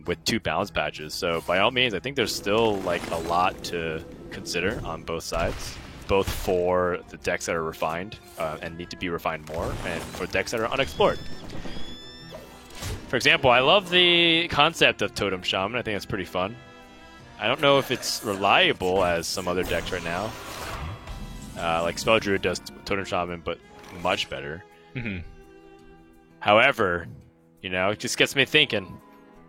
with 2 balance patches. So by all means, I think there's still like a lot to consider on both sides, both for the decks that are refined and need to be refined more, and for decks that are unexplored. For example, I love the concept of Totem Shaman. I think it's pretty fun. I don't know if it's reliable as some other decks right now. Like Spell Druid does Totem Shaman, but much better.
Mm-hmm.
However, it just gets me thinking,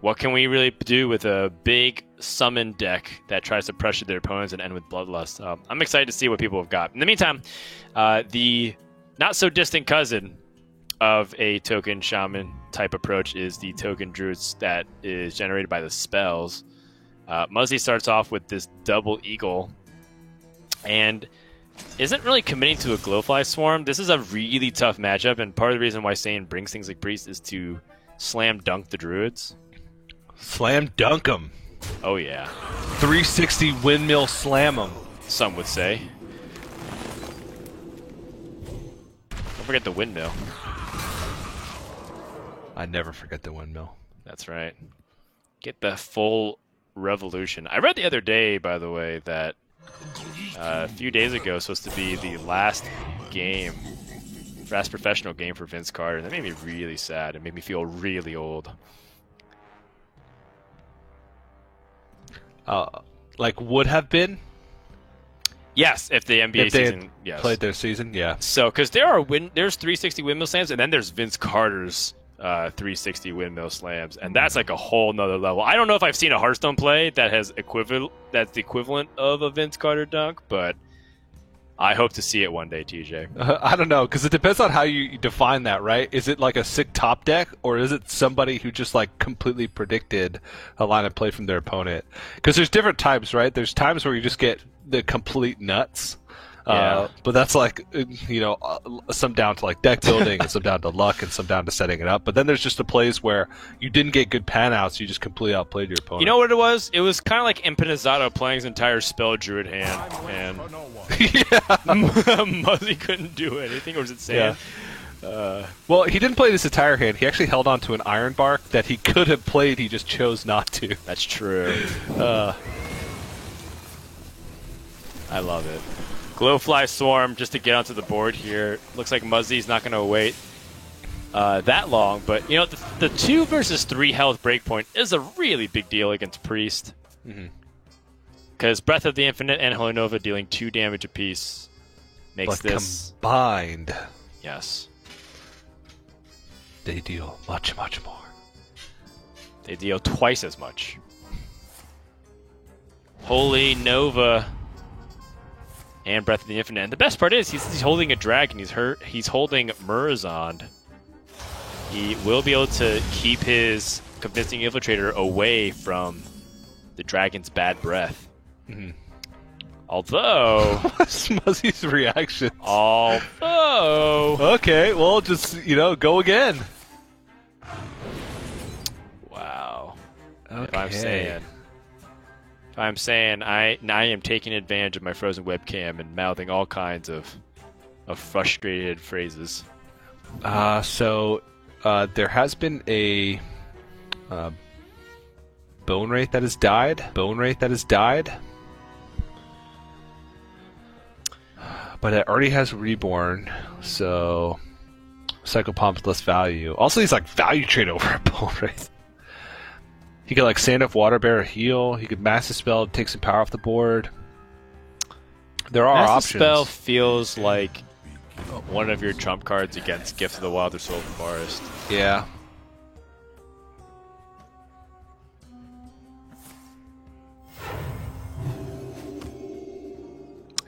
what can we really do with a big summon deck that tries to pressure their opponents and end with Bloodlust? I'm excited to see what people have got. In the meantime, the not-so-distant cousin of a token shaman type approach is the token druids that is generated by the spells. Muzzy starts off with this double eagle and isn't really committing to a Glowfly Swarm. This is a really tough matchup, and part of the reason why Saiyan brings things like Priest is to slam dunk the druids.
Slam dunk them.
Oh yeah.
360 windmill slam them.
Some would say. Don't forget the windmill.
I never forget the windmill.
That's right. Get the full revolution. I read the other day, by the way, that a few days ago was supposed to be the last professional game for Vince Carter. That made me really sad. It made me feel really old.
Like would have been?
Yes, if the NBA
If they
season
played their season, yeah.
So, because there's 360 windmill slams, and then there's Vince Carter's 360 windmill slams, and that's like a whole nother level. I don't know if I've seen a Hearthstone play that's the equivalent of a Vince Carter dunk, but I hope to see it one day, TJ.
I don't know, because it depends on how you define that, right? Is it like a sick top deck, or is it somebody who just like completely predicted a line of play from their opponent? Because there's different types, right? There's times where you just get the complete nuts.
Yeah.
But that's like, some down to like deck building, and some down to luck, and some down to setting it up. But then there's just the plays where you didn't get good pan outs, you just completely outplayed your opponent.
You know what it was? It was kind of like Impenizado playing his entire spell druid hand, and Muzzy couldn't do anything. Or was it Sand?
Yeah. Well, he didn't play this entire hand. He actually held on to an Iron Bark that he could have played, he just chose not to.
That's true. I love it. Glowfly Swarm, just to get onto the board here. Looks like Muzzy's not going to wait that long, but the 2 versus 3 health breakpoint is a really big deal against Priest. Because Breath of the Infinite and Holy Nova dealing 2 damage apiece makes
But
this
combined,
yes,
they deal much, much more.
they deal twice as much. Holy Nova and Breath of the Infinite. And the best part is he's holding a dragon. He's holding Murazond. He will be able to keep his Convincing Infiltrator away from the dragon's bad breath. Although...
What's Muzzy's reaction?
Although...
Okay, well, just, go again.
Wow.
Okay.
If I'm saying I am taking advantage of my frozen webcam and mouthing all kinds of frustrated phrases.
So there has been a Bone Wraith that has died. But it already has Reborn, so Psychopomp's less value. Also, he's like value trade over a Bone Wraith. He could like Sand of Water Bear heal. He could Massive Spell, take some power off the board. There are options.
Massive Spell feels like one of your trump cards against Gift of the Wild or Soul of the Forest.
Yeah.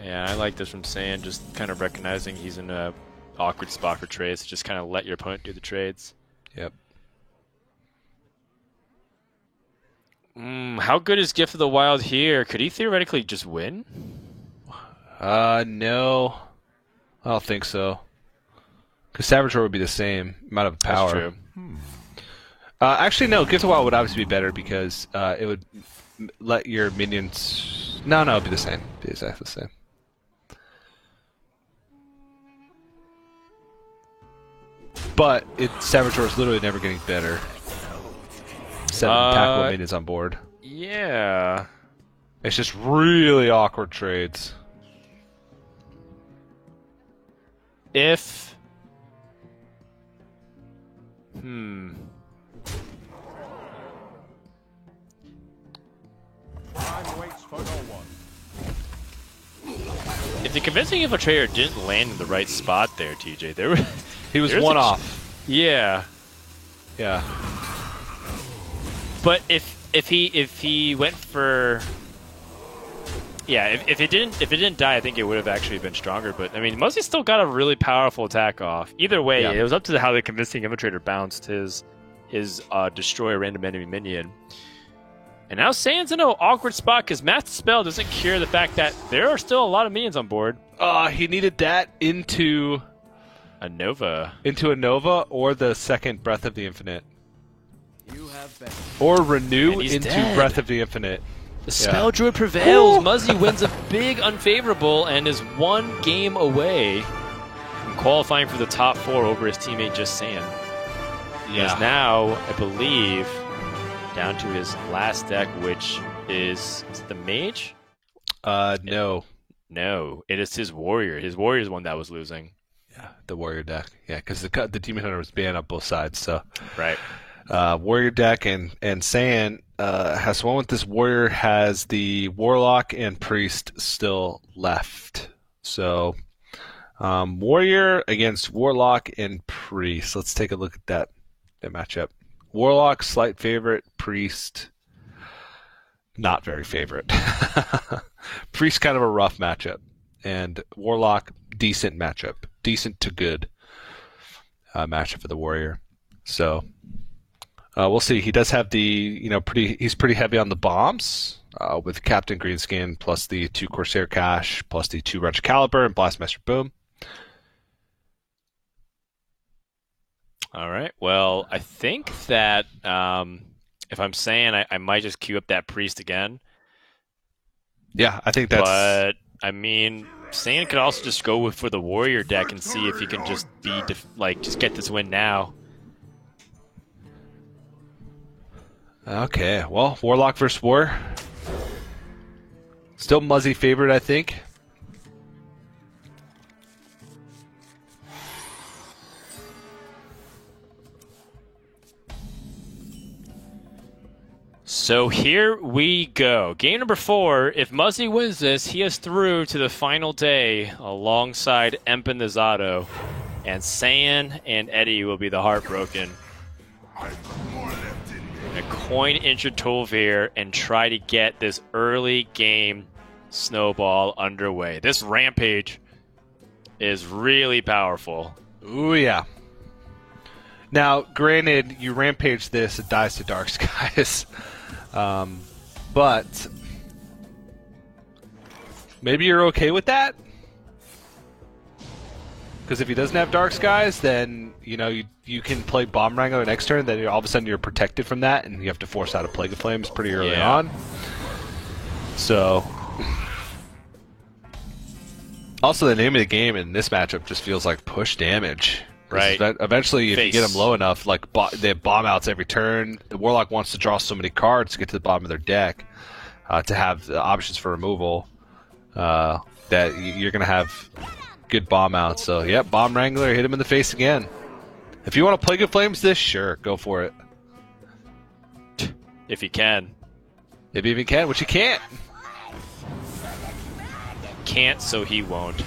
Yeah, I like this from Saiyan, just kind of recognizing he's in a awkward spot for trades. Just kind of let your opponent do the trades.
Yep.
How good is Gift of the Wild here? Could he theoretically just win?
No. I don't think so. Because Saboteur would be the same amount of power.
That's true.
Actually, no. Gift of the Wild would obviously be better because it would let your minions... No, it'd be the same. It'd be exactly the same. But Saboteur is literally never getting better. 7 tackle minions on board.
Yeah.
It's just really awkward trades.
If... If the Convincing Infiltrator didn't land in the right spot there, TJ, there were...
He was one off.
Yeah.
Yeah.
But if he went for... Yeah, if it didn't die, I think it would have actually been stronger. But I mean, Muzzy still got a really powerful attack off. Either way,
Yeah.
it was up to how the Convincing Infiltrator bounced his destroy a random enemy minion. And now Saiyan's in an awkward spot because Master Spell doesn't cure the fact that there are still a lot of minions on board.
He needed that into
A Nova.
a Nova or the second Breath of the Infinite.
You have been.
Or Renew
And he's
into
dead.
Breath of the Infinite.
The Spell Druid prevails. Muzzy wins a big unfavorable and is 1 game away from qualifying for the top 4 over his teammate Just Saiyan. He is now, I believe, down to his last deck, which is it the Mage?
No.
No, it is his Warrior. His Warrior is one that was losing.
Yeah, the Warrior deck. Yeah, because the Demon Hunter was banned on both sides, so...
Right.
Warrior deck and Saiyan has one with this Warrior, has the Warlock and Priest still left. So, Warrior against Warlock and Priest. Let's take a look at that matchup. Warlock, slight favorite. Priest, not very favorite. Priest, kind of a rough matchup. And Warlock, decent matchup. Decent to good matchup for the Warrior. So... we'll see. He does have the, he's pretty heavy on the bombs with Captain Greenskin plus the 2 Corsair Cash plus the 2 Wrench Caliber and Blastmaster Boom.
All right. Well, I think that if I'm saying I might just queue up that Priest again.
Yeah, I think that's...
But, I mean, Saiyan could also just go for the Warrior deck and see if he can just just get this win now.
Okay, well, Warlock versus War. Still Muzzy favorite, I think.
So here we go. Game number 4. If Muzzy wins this, he is through to the final day alongside Empen the Zato. And Saiyan and Eddie will be the heartbroken. A coin into Tolvir and try to get this early game snowball underway. This Rampage is really powerful.
Ooh, yeah. Now, granted, you Rampage this, it dies to Dark Skies. But maybe you're okay with that? Because if he doesn't have Dark Skies, then you can play Bomb Wrangler next turn. Then all of a sudden you're protected from that, and you have to force out a Plague of Flames pretty early on. So, also the name of the game in this matchup just feels like push damage.
Right.
Eventually, if you get them low enough, they have bomb outs every turn. The Warlock wants to draw so many cards to get to the bottom of their deck to have the options for removal that you're going to have good bomb outs. So, yep, Bomb Wrangler, hit him in the face again. If you want to Plague of Flames this, sure, go for it.
If you can.
If you even can, which you can't.
Can't, so he won't.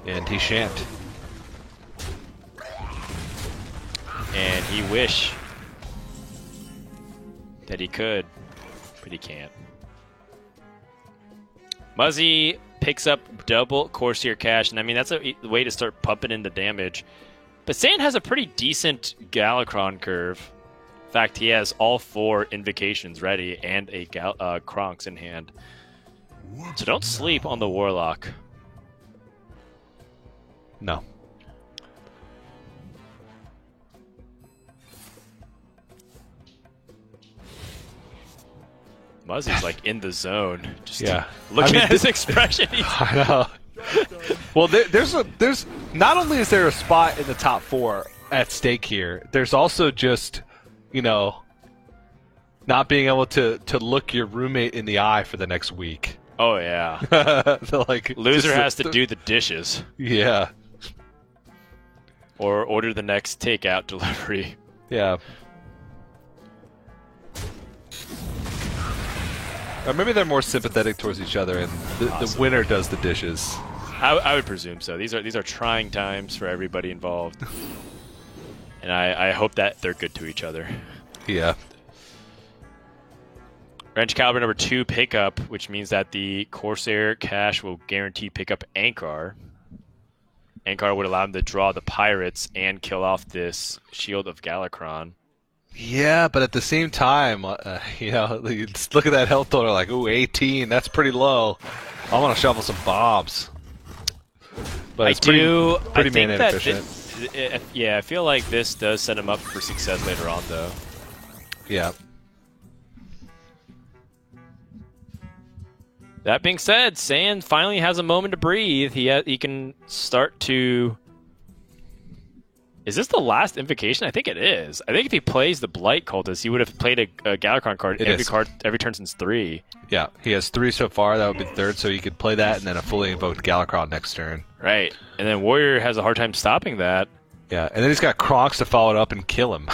And he shan't.
And he wish that he could, but he can't. Muzzy picks up double Corsair Cash, and I mean, that's a way to start pumping into damage. But Sand has a pretty decent Galakrond curve. In fact, he has all 4 invocations ready and a Kronks in hand. So don't sleep on the Warlock.
No.
Muzzy's like in the zone. Just
Yeah.
looking
I mean,
at his expression.
I know. Well, there's not only is there a spot in the top 4 at stake here, there's also just, not being able to look your roommate in the eye for the next week.
Oh yeah.
So, like,
Loser
just
has to do the dishes
Yeah.
or order the next takeout delivery.
Yeah. Or maybe they're more sympathetic towards each other, and the winner does the dishes.
I would presume so. These are trying times for everybody involved, and I hope that they're good to each other.
Yeah.
Wrench Caliber number 2 pickup, which means that the Corsair Cash will guarantee pickup Ankar. Ankar would allow him to draw the pirates and kill off this Shield of Galakrond.
Yeah, but at the same time, you just look at that health total, like, ooh, 18, that's pretty low. I want to shovel some bombs. But it's pretty mana efficient.
I feel like this does set him up for success later on, though.
Yeah.
That being said, Sand finally has a moment to breathe. He can start to... Is this the last invocation? I think it is. I think if he plays the Blight Cultist, he would have played a Galakrond card every turn since 3.
Yeah, he has 3 so far. That would be the 3rd, so he could play that and then a fully invoked Galakrond next turn.
Right. And then Warrior has a hard time stopping that.
Yeah, and then he's got Kronks to follow it up and kill him.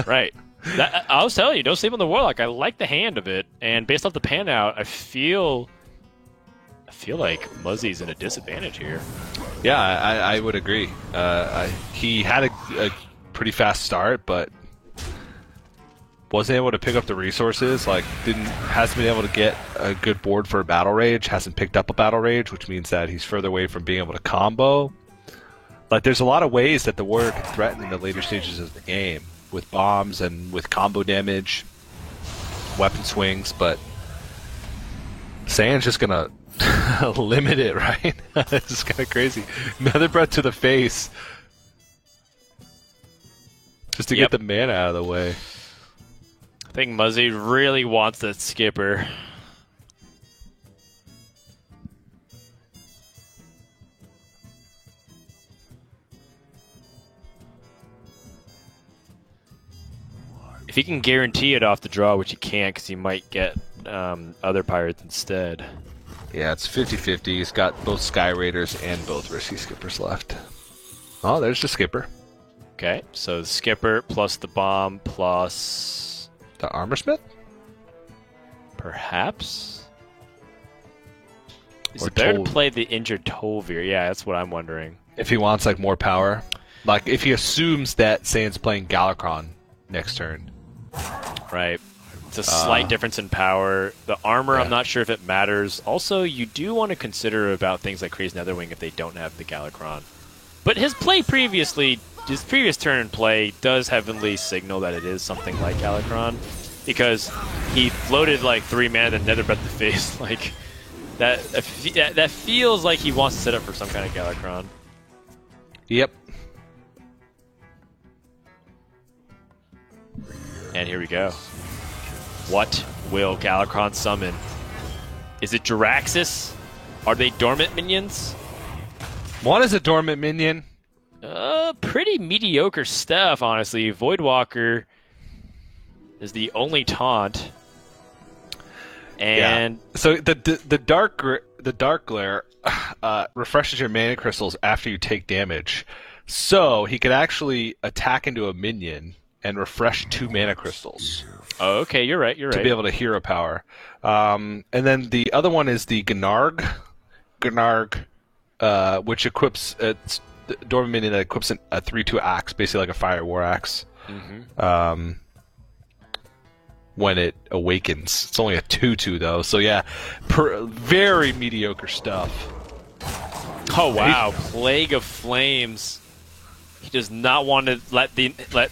Right. I was telling you, don't sleep on the Warlock. I like the hand of it, and based off the pan out, I feel like Muzzy's in a disadvantage here.
Yeah, I would agree. He had a pretty fast start, but wasn't able to pick up the resources. Hasn't been able to get a good board for a Battle Rage. Hasn't picked up a Battle Rage, which means that he's further away from being able to combo. Like, there's a lot of ways that the Warrior can threaten in the later stages of the game, with bombs and with combo damage, weapon swings, but Sand's just gonna limit it, right? This is kind of crazy. Another breath to the face, just to get the mana out of the way.
I think Muzzy really wants that skipper. If he can guarantee it off the draw, which he can't because he might get other pirates instead.
Yeah, it's 50-50. He's got both Sky Raiders and both Risky Skippers left. Oh, there's the Skipper.
Okay, so the skipper plus the bomb plus...
The Armorsmith?
Perhaps? Is
Or
it better
Tol-
to play the injured Tolvir? Yeah, that's what I'm wondering.
If he wants, like, more power. Like, if he assumes that Sand's playing Galakrond next turn.
Right. It's a slight difference in power. The armor,
yeah.
I'm not sure if it matters. Also, you do want to consider about things like Crazy Netherwing if they don't have the Galakrond. But his previous turn in play does heavily signal that it is something like Galakrond, because he floated like 3 mana and Nether Breath the face. Like that feels like he wants to set up for some kind of Galakrond.
Yep.
And here we go. What will Galakrond summon? Is it Jiraxis? Are they dormant minions?
One is a dormant minion.
Pretty mediocre stuff, honestly. Voidwalker is the only taunt. And
so the dark glare refreshes your mana crystals after you take damage. So he could actually attack into a minion and refresh 2 mana crystals.
Oh, okay, you're right.
To be able to hero power. And then the other one is the Gnarg, which equips it's the dormant minion that equips a 3/2 axe, basically like a fire war axe.
Mm-hmm.
when it awakens. It's only a 2/2 though, so yeah, very mediocre stuff.
Oh wow, Plague of Flames. He does not want to let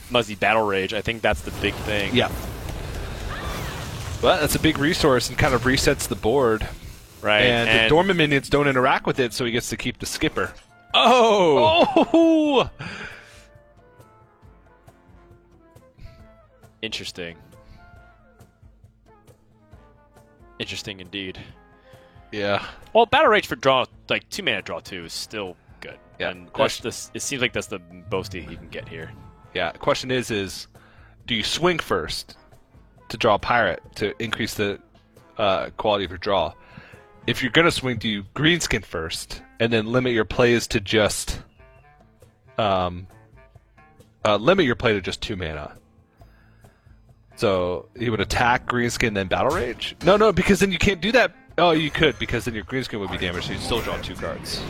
Muzzy battle rage. I think that's the big thing.
Yeah. But that's a big resource and kind of resets the board.
Right.
And the dormant minions don't interact with it, so he gets to keep the skipper.
Oh!
Oh!
Interesting. Interesting indeed.
Yeah.
Well, battle rage for draw, like 2-mana draw 2 is still good.
Yeah.
And it seems like that's the most he can get here.
Yeah. The question is do you swing first to draw a pirate to increase the quality of your draw? If you're gonna swing, do you greenskin first and then limit your plays to just limit your play to just 2 mana? So he would attack greenskin then battle rage? No, because then you can't do that. Oh, you could, because then your greenskin would be damaged, so you'd still draw 2 cards.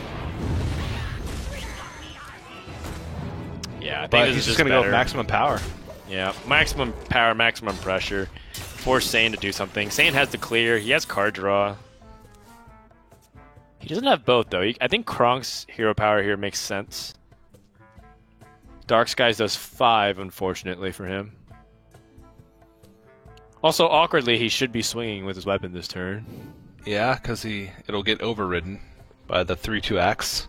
Yeah, I think
But
this
he's
is
just gonna go
better.
with maximum power.
Yeah, maximum power, maximum pressure. Force Saiyan to do something. Saiyan has the clear. He has card draw. He doesn't have both, though. I think Kronk's hero power here makes sense. Dark Skies does 5, unfortunately, for him. Also, awkwardly, he should be swinging with his weapon this turn.
Yeah, because it'll get overridden by the 3/2X.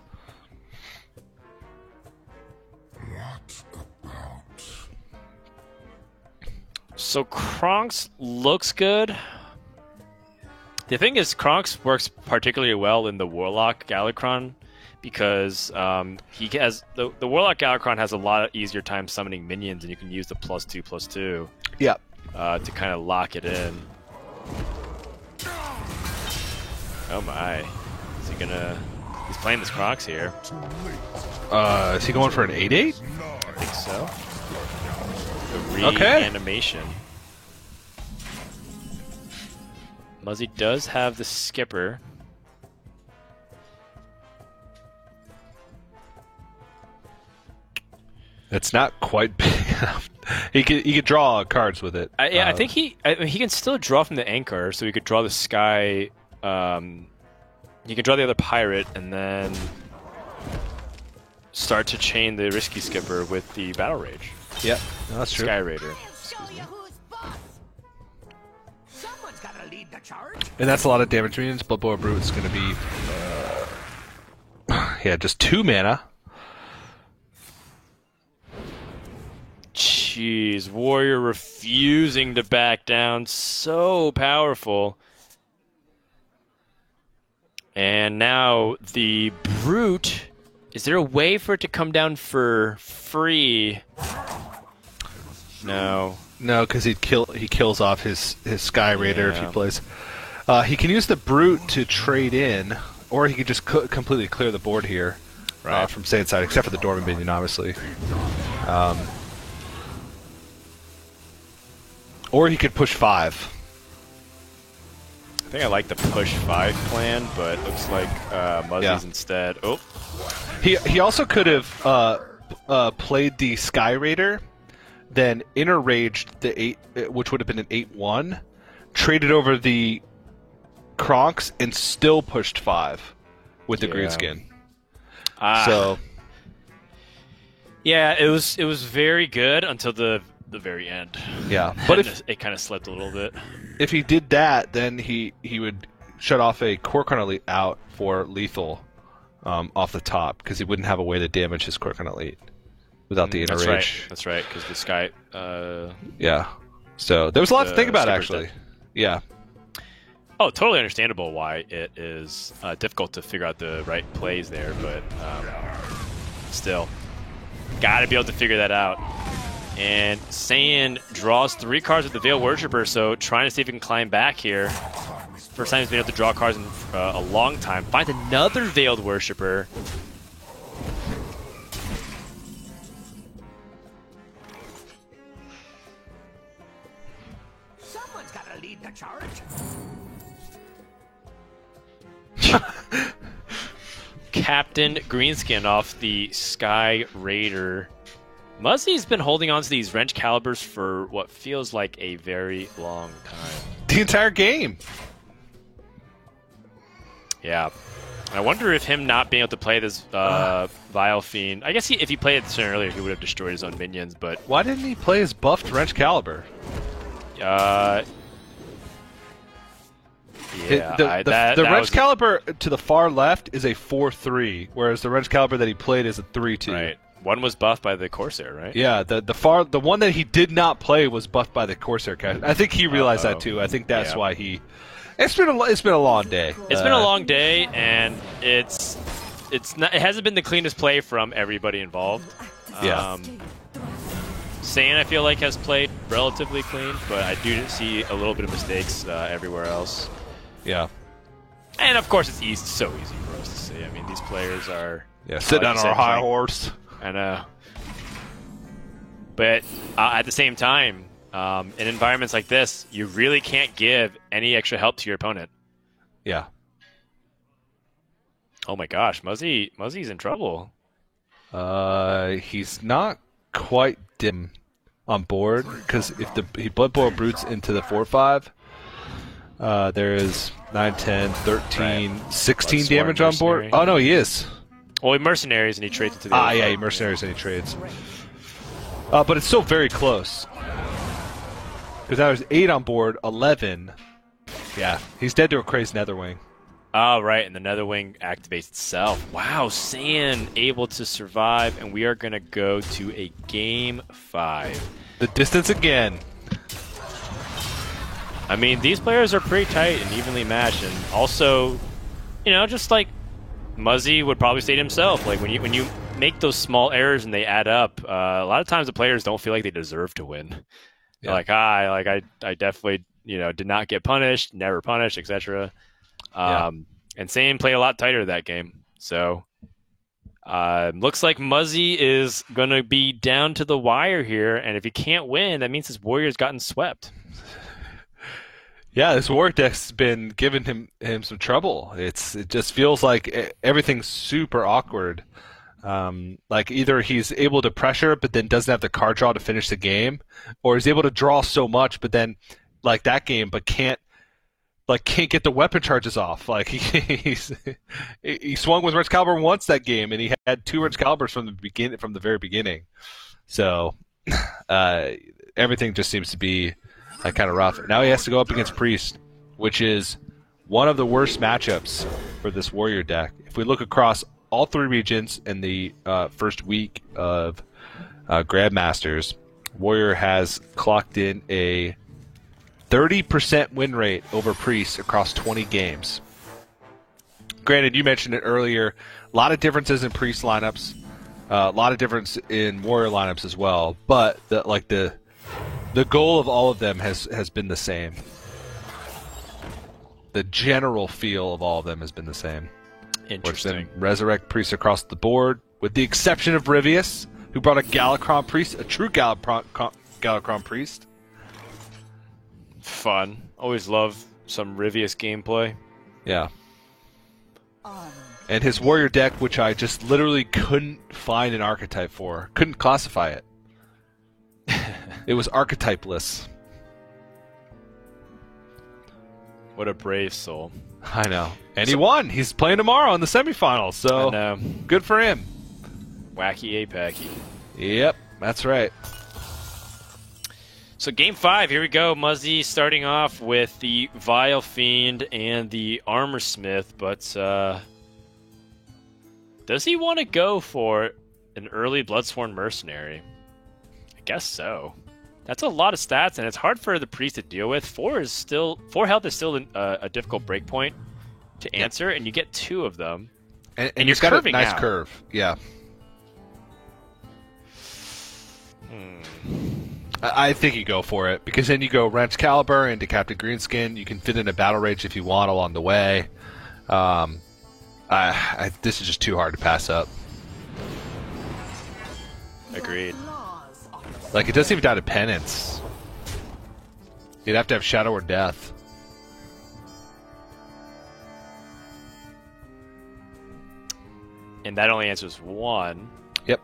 What about?
So Kronk's looks good. The thing is, Kronk's works particularly well in the Warlock Galakrond because he has the Warlock Galakrond has a lot easier time summoning minions, and you can use the +2/+2
Yeah.
to kind of lock it in. Oh my! Is he gonna? He's playing this Kronk's here.
Is he going for an 8/8?
I think so. The
Okay.
reanimation. Muzzy does have the skipper.
It's not quite big enough. He could draw cards with it.
Yeah, I think he can still draw from the anchor, so he could draw the sky. He can draw the other pirate, and then start to chain the risky skipper with the battle rage.
Yeah, no, that's true.
Sky Raider.
I'll show you who's boss.
Someone's gotta lead the charge.
And that's a lot of damage minions. Bloodboar Brute's going to be yeah, just 2 mana.
Jeez, Warrior refusing to back down. So powerful. And now the Brute. Is there a way for it to come down for free? No.
No, because he kills off his Sky Raider if he
Yeah.
plays. He can use the Brute to trade in, or he could just completely clear the board here from Saiyan's side, except for the Dormant Minion, obviously. Or he could push 5.
I think I like the push 5 plan, but looks like Muzzy's
Yeah.
instead. Oh,
He also could have played the Sky Raider, then interraged the 8, which would have been an 8/1, traded over the Kronks, and still pushed 5 with the
Yeah.
Greenskin.
Ah.
So
yeah, it was very good until the very end.
yeah, but
And
if
it kind of slipped a little bit.
he did that, then he would shut off a Korkon Elite out for lethal off the top, because he wouldn't have a way to damage his Korkon Elite without the
That's
interrage.
right. That's right, because the sky.
Yeah. So there was a lot to
The
think about,
skipper's
actually.
dead.
Yeah.
Oh, totally understandable why it is difficult to figure out the right plays there, but still, gotta be able to figure that out. And Saiyan draws 3 cards with the Veil Worshipper, so trying to see if he can climb back here. First time he's been able to draw cards in a long time. Finds another Veiled Worshipper.
Someone's gotta lead the charge.
Captain Greenskin off the Sky Raider Muzzy's been holding on to these wrench calibers for what feels like a very long time.
The entire game.
Yeah. I wonder if him not being able to play this Vile Fiend... I guess if he played it earlier, he would have destroyed his own minions, but...
Why didn't he play his buffed wrench caliber?
Yeah,
the wrench caliber to the far left is a 4-3, whereas the wrench caliber that he played is a 3-2.
Right. One was buffed by the Corsair, right?
Yeah, the one that he did not play was buffed by the Corsair character. I think he realized that too. I think that's why he. It's been a long day.
It's been a long day, and it hasn't been the cleanest play from everybody involved.
Yeah.
Saiyan, I feel like, has played relatively clean, but I do see a little bit of mistakes everywhere else.
Yeah.
And of course, it's so easy for us to see. I mean, these players are
sit down on our high horse.
I know. But at the same time, in environments like this, you really can't give any extra help to your opponent.
Yeah.
Oh my gosh, Muzzy's in trouble.
He's not quite dim on board, because if he Blood Boil Brutes into the 4-5, there is 9, 10, 13, right. 16 damage on board. Oh no, he is.
Well, he mercenaries and he trades it to the other
yeah, he mercenaries and he trades. But it's still very close. Because now there's 8 on board, 11. Yeah, he's dead to a crazed Netherwing.
Oh, right, and the Netherwing activates itself. Wow, Saiyan able to survive, and we are going to go to a Game 5.
The distance again.
I mean, these players are pretty tight and evenly matched, and also, just like Muzzy would probably say to himself, like when you make those small errors and they add up, a lot of times the players don't feel like they deserve to win. Yeah. They're like, I definitely, did not get punished, never punished, etc. And Saiyan played a lot tighter that game. So looks like Muzzy is going to be down to the wire here, and if he can't win, that means his warrior's gotten swept.
Yeah, this warrior deck's been giving him some trouble. It just feels like everything's super awkward. Like either he's able to pressure but then doesn't have the card draw to finish the game, or he's able to draw so much but then like that game but can't get the weapon charges off. Like he swung with Wrench Caliber once that game, and he had 2 Wrench Calibers from the very beginning. So everything just seems to be kind of rough. Now he has to go up against Priest, which is one of the worst matchups for this warrior deck. If we look across all 3 regions in the first week of Grandmasters, warrior has clocked in a 30% win rate over Priest across 20 games. Granted, you mentioned it earlier, a lot of differences in Priest lineups, a lot of difference in warrior lineups as well, but the goal of all of them has been the same. The general feel of all of them has been the same.
Interesting.
Resurrect Priest across the board, with the exception of Rivius, who brought a Galakron Priest, a true Galakron Priest.
Fun. Always love some Rivius gameplay.
Yeah. And his warrior deck, which I just literally couldn't find an archetype for. Couldn't classify it. It was archetypeless.
What a brave soul.
I know. And he won. He's playing tomorrow in the semifinals, so good for him.
Wacky Apacky.
Yep, that's right.
So Game 5, here we go. Muzzy starting off with the Vile Fiend and the Armor Smith, but does he want to go for an early Bloodsworn Mercenary? I guess so. That's a lot of stats, and it's hard for the Priest to deal with. 4 health is still a difficult breakpoint to answer, and you get 2 of them.
And you're got a nice curve. Yeah. I think you go for it, because then you go Wrench Caliber into Captain Greenskin. You can fit in a Battle Rage if you want along the way. This is just too hard to pass up.
Agreed.
Like, it doesn't even die to Penance. You'd have to have Shadow or Death.
And that only answers 1.
Yep.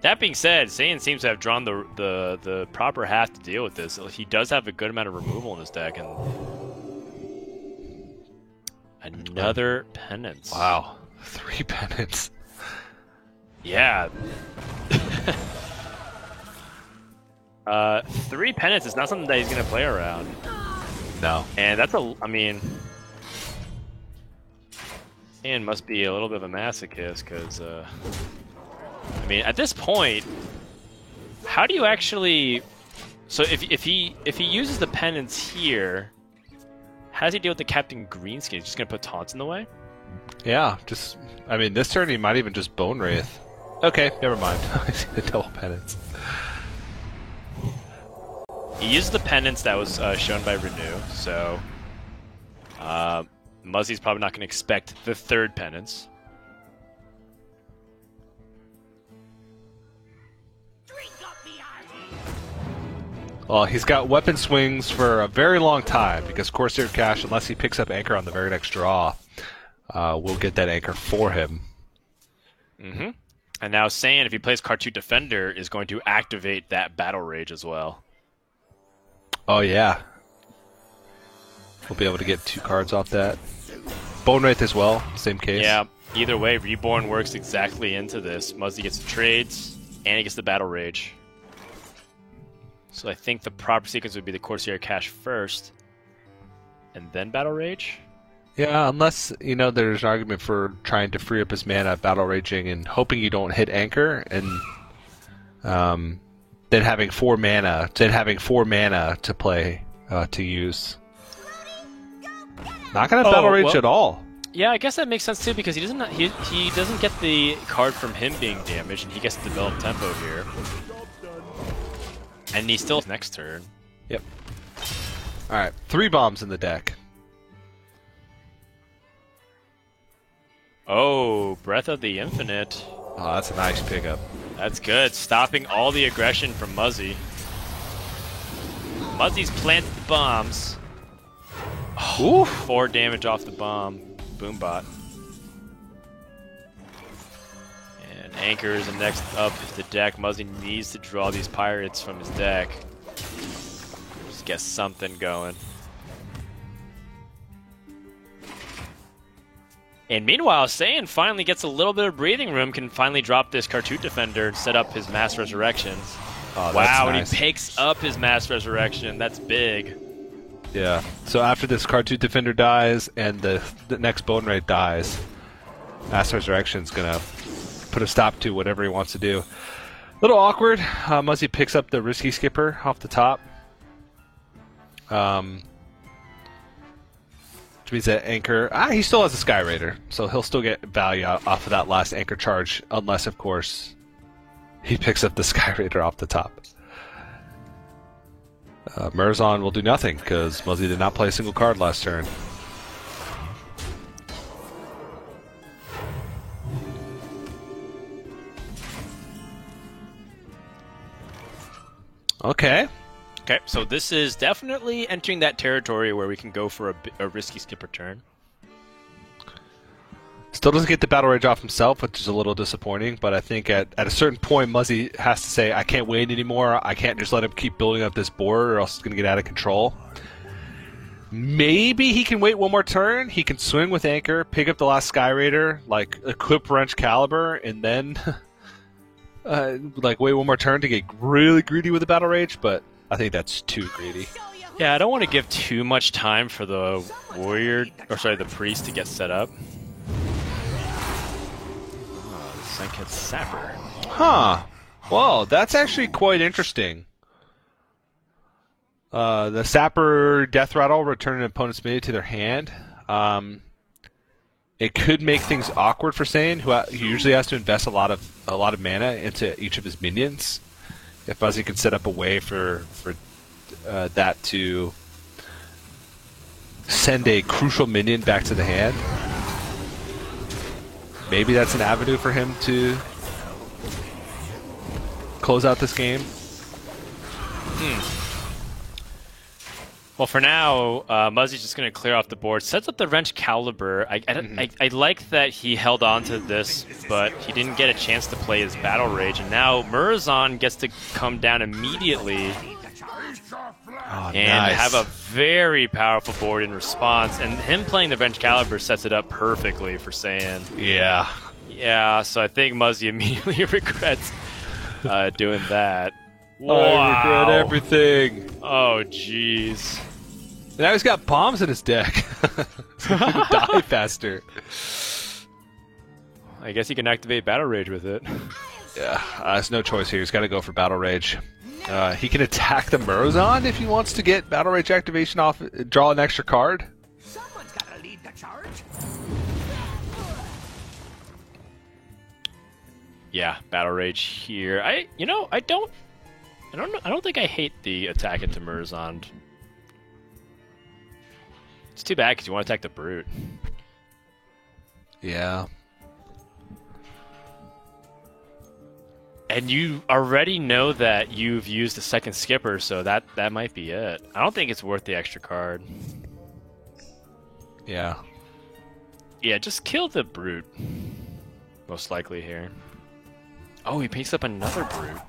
That being said, Saiyan seems to have drawn the proper hat to deal with this. He does have a good amount of removal in his deck, and another penance.
Wow, 3 penance.
Yeah. 3 penance is not something that he's gonna play around,
No.
and that's I mean, Saiyan must be a little bit of a masochist, because I mean, at this point, how do you actually? So if he uses the penance here, how does he deal with the Captain Greenskin? He's just gonna put taunts in the way?
Yeah, just I mean, this turn he might even just Bone Wraith. Okay, never mind. I see the double penance.
He used the penance that was shown by Renew, so Muzzy's probably not going to expect the 3rd penance.
Drink up the army.
Well, he's got weapon swings for a very long time because Corsair Cash, unless he picks up Anchor on the very next draw, we'll get that Anchor for him.
Mm-hmm. And now Saiyan, if he plays Cartoon Defender, is going to activate that Battle Rage as well.
Oh yeah. We'll be able to get 2 cards off that. Bone Wraith as well, same case.
Yeah, either way, Reborn works exactly into this. Muzzy gets the trades, and he gets the Battle Rage. So I think the proper sequence would be the Corsair Cash first, and then Battle Rage?
Yeah, unless, you know, there's an argument for trying to free up his mana, Battle Raging, and hoping you don't hit Anchor, and then having 4 mana, to play, to use. Not gonna Battle Rage at all.
Yeah, I guess that makes sense too, because he doesn't get the card from him being damaged, and he gets to develop tempo here. And he still next turn.
Yep. Alright, 3 bombs in the deck.
Oh, Breath of the Infinite.
Oh, that's a nice pickup.
That's good. Stopping all the aggression from Muzzy. Muzzy's planted the bombs.
Oof.
4 damage off the bomb. Boombot. And Anchor is the next up the deck. Muzzy needs to draw these pirates from his deck. Just get something going. And meanwhile, Saiyan finally gets a little bit of breathing room, can finally drop this Cartoon Defender and set up his Mass Resurrections.
Oh,
wow,
nice.
and he picks up his Mass Resurrection. That's big.
Yeah. So after this Cartoon Defender dies and the next Bone Raid dies, Mass Resurrection's gonna put a stop to whatever he wants to do. A little awkward. Muzzy picks up the Risky Skipper off the top. Which means that Anchor... he still has a Sky Raider, so he'll still get value off of that last Anchor charge, unless, of course, he picks up the Sky Raider off the top. Murzon will do nothing, because Muzzy did not play a single card last turn. Okay.
Okay, so this is definitely entering that territory where we can go for a Risky Skipper turn.
Still doesn't get the Battle Rage off himself, which is a little disappointing, but I think at a certain point, Muzzy has to say, I can't wait anymore, I can't just let him keep building up this board, or else it's going to get out of control. Maybe he can wait one more turn, he can swing with Anchor, pick up the last Sky Raider, like, equip Wrench Caliber, and then, like, wait one more turn to get really greedy with the Battle Rage, but I think that's too greedy.
Yeah, I don't want to give too much time for the the priest to get set up. Oh, the Senket's Sapper.
Huh. Well, that's actually quite interesting. The Sapper Death Rattle return an opponent's minion to their hand. It could make things awkward for Saiyan, who usually has to invest a lot of mana into each of his minions. If Muzzy can set up a way for that to send a crucial minion back to the hand, maybe that's an avenue for him to close out this game.
Well, for now, Muzzy's just going to clear off the board. Sets up the Wrench Caliber. I like that he held on to this, but he didn't get a chance to play his Battle Rage. And now Murozond gets to come down immediately and
nice.
have a very powerful board in response. And him playing the Wrench Caliber sets it up perfectly for Saiyan.
Yeah.
Yeah, so I think Muzzy immediately regrets doing that.
Wow. I regret everything.
Oh, jeez.
Now he's got bombs in his deck. So he would die faster.
I guess he can activate Battle Rage with it.
Yeah, there's no choice here. He's got to go for Battle Rage. He can attack the Murozond if he wants to get Battle Rage activation off, draw an extra card.
Someone's gotta lead the charge.
Yeah, Battle Rage here. I don't think I hate the attack into Murozond. It's too bad because you want to attack the Brute.
Yeah.
And you already know that you've used the second skipper, so that might be it. I don't think it's worth the extra card.
Yeah.
Yeah, just kill the Brute. Most likely here. Oh, he picks up another Brute.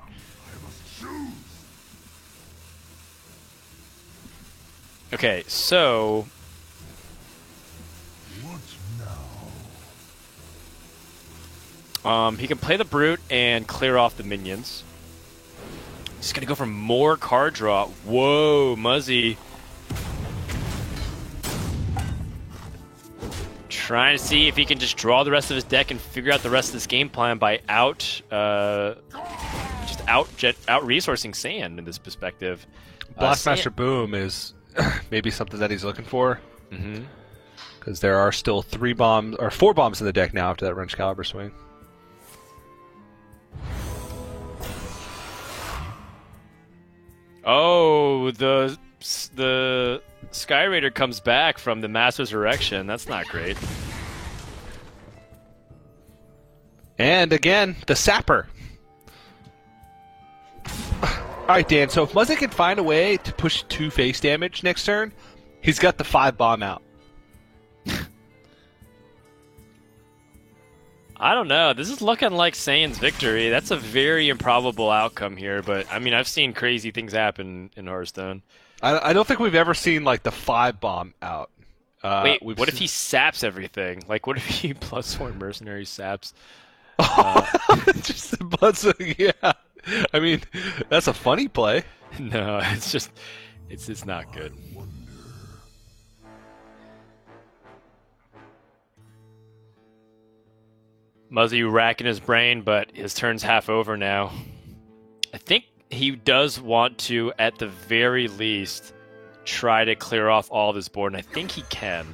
Okay, so... he can play the Brute and clear off the minions. He's gonna go for more card draw. Whoa, Muzzy. Trying to see if he can just draw the rest of his deck and figure out the rest of this game plan by out-resourcing Saiyan in this perspective.
Blastmaster Boom is maybe something that he's looking for.
Mm-hmm.
Because there are still 4 bombs in the deck now after that Wrench Caliber swing.
Oh, the Sky Raider comes back from the Mass Resurrection. That's not great.
And again, the Sapper. Alright, Dan, so if Muzzy can find a way to push 2 face damage next turn, he's got the 5 bomb out.
I don't know. This is looking like Saiyan's victory. That's a very improbable outcome here, but I mean, I've seen crazy things happen in Hearthstone.
I don't think we've ever seen like the 5 bomb out.
Wait, what if he saps everything? Like, what if he Bloodsworn Mercenary saps?
Just the Bloodsworn, yeah. I mean, that's a funny play.
No, it's not good. Muzzy racking his brain, but his turn's half over now. I think he does want to, at the very least, try to clear off all of his board, and I think he can.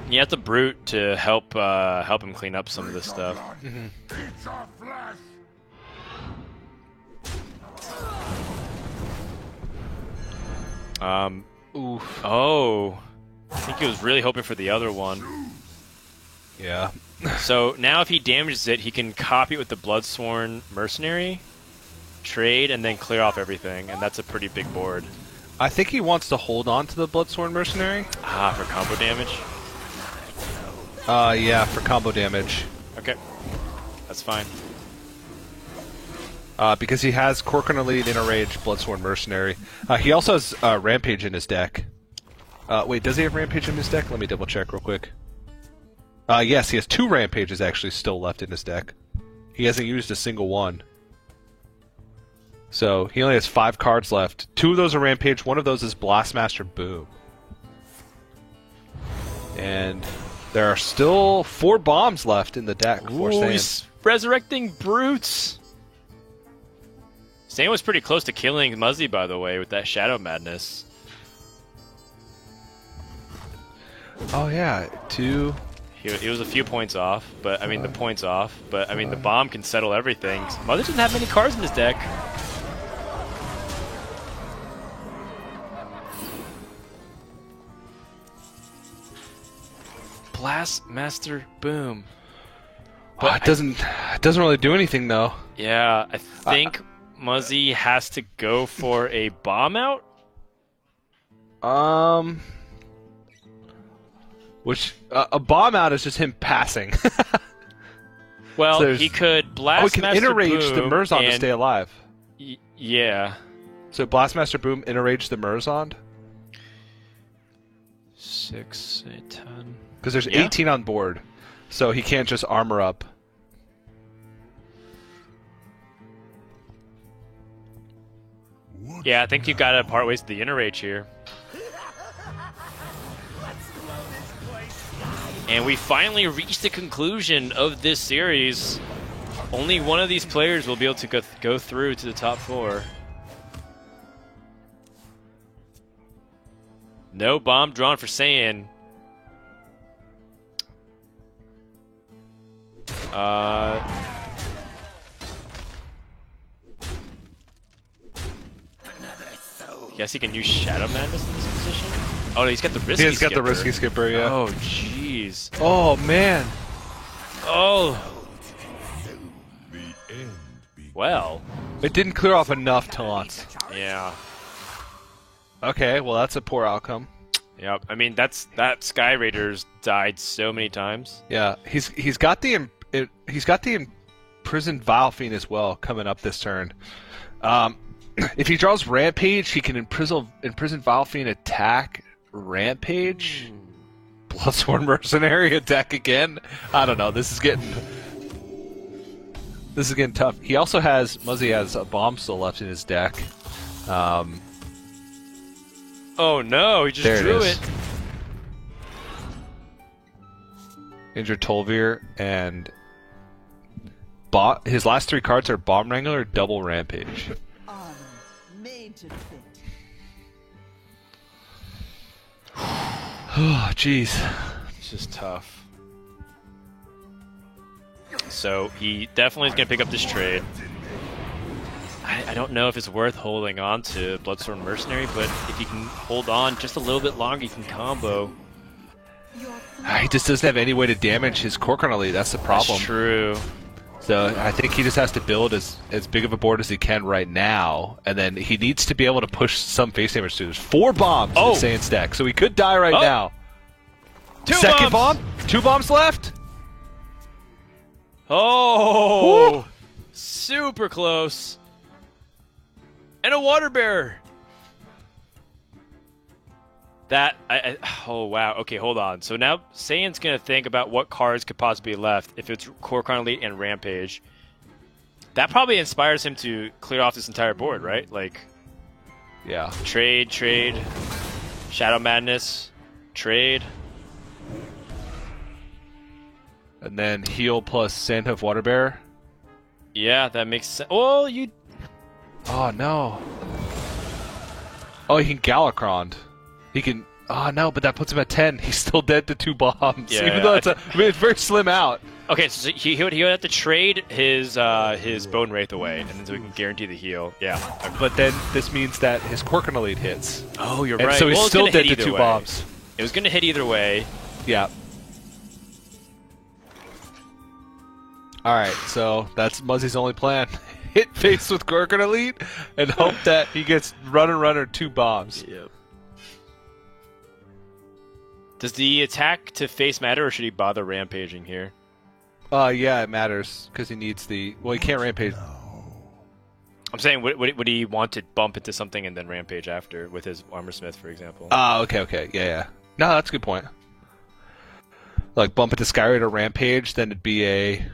He has the Brute to help him clean up some of this stuff.
Oof.
Oh, I think he was really hoping for the other one.
Yeah.
So now if he damages it, he can copy it with the Bloodsworn Mercenary, trade, and then clear off everything, and that's a pretty big board.
I think he wants to hold on to the Bloodsworn Mercenary.
Ah, for combo damage?
Yeah, for combo damage.
Okay. That's fine.
Because he has Corkin Elite, Inner Rage, Bloodsworn Mercenary. He also has Rampage in his deck. Wait, does he have Rampage in his deck? Let me double check real quick. Yes, he has 2 Rampages actually still left in his deck. He hasn't used a single one. So, he only has 5 cards left. 2 of those are Rampage, 1 of those is Blastmaster Boom. And there are still 4 bombs left in the deck for Saiyan.
He's resurrecting Brutes! Saiyan was pretty close to killing Muzzy, by the way, with that Shadow Madness.
Oh yeah, 2...
He was a few points off, but I mean the bomb can settle everything. Muzzy doesn't have many cards in his deck. Blastmaster Boom.
But it doesn't really do anything though.
Yeah, I think Muzzy has to go for a bomb out?
Which a bomb out is just him passing.
Well,
So
he could blast.
Oh, he can
Master
enrage the
Boom
Murzond to
and-
stay alive.
Yeah.
So Blastmaster Boom enrage the Murzond?
6, 8, 10.
Because there's
Yeah.
18 on board. So he can't just armor up.
Yeah, I think you got to part ways with the enrage here. And we finally reached the conclusion of this series. Only one of these players will be able to go through to the top 4. No bomb drawn for Saiyan. Guess he can use Shadow Madness in this position? Oh, no, he's got the risky
He's got the
skipper.
risky skipper, yeah.
Oh, jeez.
Oh, man.
Oh,
The end begins.
well.
It didn't clear off enough taunts.
Yeah.
Okay, well that's a poor outcome.
Yep. I mean, that Sky Raiders died so many times.
Yeah, he's got the imprisoned Vile Fiend as well coming up this turn. If he draws Rampage, he can imprison Vile Fiend, attack Rampage. Bloodsworn Mercenary attack again. I don't know. This is getting tough. He also has Muzzy has a bomb still left in his deck.
Oh no, he just
There it
drew
is.
it.
Injured Tolvir and his last 3 cards are Bomb Wrangler, Double Rampage.
Armor made to fit.
Oh, jeez.
It's just tough. So he definitely is going to pick up this trade. I don't know if it's worth holding on to Bloodstorm Mercenary, but if you can hold on just a little bit longer, you can combo.
He just doesn't have any way to damage his Corcoran Elite. That's the problem.
That's true.
So I think he just has to build as big of a board as he can right now, and then he needs to be able to push some face damage too. There's 4 bombs in Saiyan's deck, so he could die right now.
2
Second
bombs!
bomb? 2 bombs left?
Oh!
Woo!
Super close. And a water bearer. Oh wow. Okay, hold on. So now Saiyan's gonna think about what cards could possibly be left if it's Corcoran Elite and Rampage. That probably inspires him to clear off this entire board, right? Like
Yeah.
trade, Shadow Madness, trade.
And then heal plus Sandhoof Waterbearer.
Yeah, that makes sense. Oh, you.
Oh no. Oh, he can Galakrond. He can. Oh no, but that puts him at 10. He's still dead to 2 bombs.
Yeah,
Even though it's it's very slim out.
Okay, so he would have to trade his Bone Wraith away, and then so we can guarantee the heal. Yeah.
But then this means that his Corcoran Elite hits.
Oh, you're
And
right.
so he's
Well, it's
still
gonna
dead
hit
to
either
2
way.
bombs.
It was going to hit either way.
Yeah. Alright, so that's Muzzy's only plan. Hit face with Corcoran Elite and hope that he gets runner 2 bombs.
Yep. Does the attack to face matter, or should he bother rampaging here?
Yeah, it matters because he needs the. Well, he can't rampage.
I'm saying, would he want to bump into something and then rampage after with his Armor Smith, for example?
Okay, yeah. No, that's a good point. Like bump into Sky Raider rampage, then it'd be a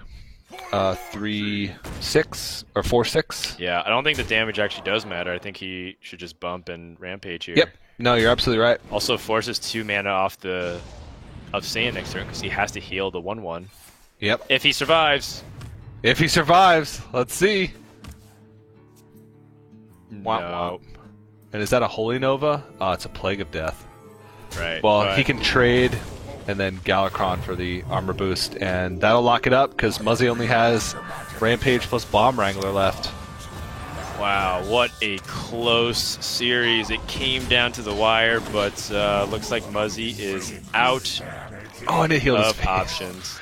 3-6 or 4-6.
Yeah, I don't think the damage actually does matter. I think he should just bump and rampage here.
Yep. No, you're absolutely right.
Also forces 2 mana off of Saiyan next turn because he has to heal the 1/1.
Yep.
If he survives.
If he survives, let's see. Womp
No.
womp. And is that a Holy Nova? Oh, it's a Plague of Death.
Right.
Well,
but-
he can trade and then Galakrond for the armor boost, and that'll lock it up because Muzzy only has Rampage plus Bomb Wrangler left.
Wow, what a close series. It came down to the wire, but looks like Muzzy is out
Oh, and it healed his
of
face.
options.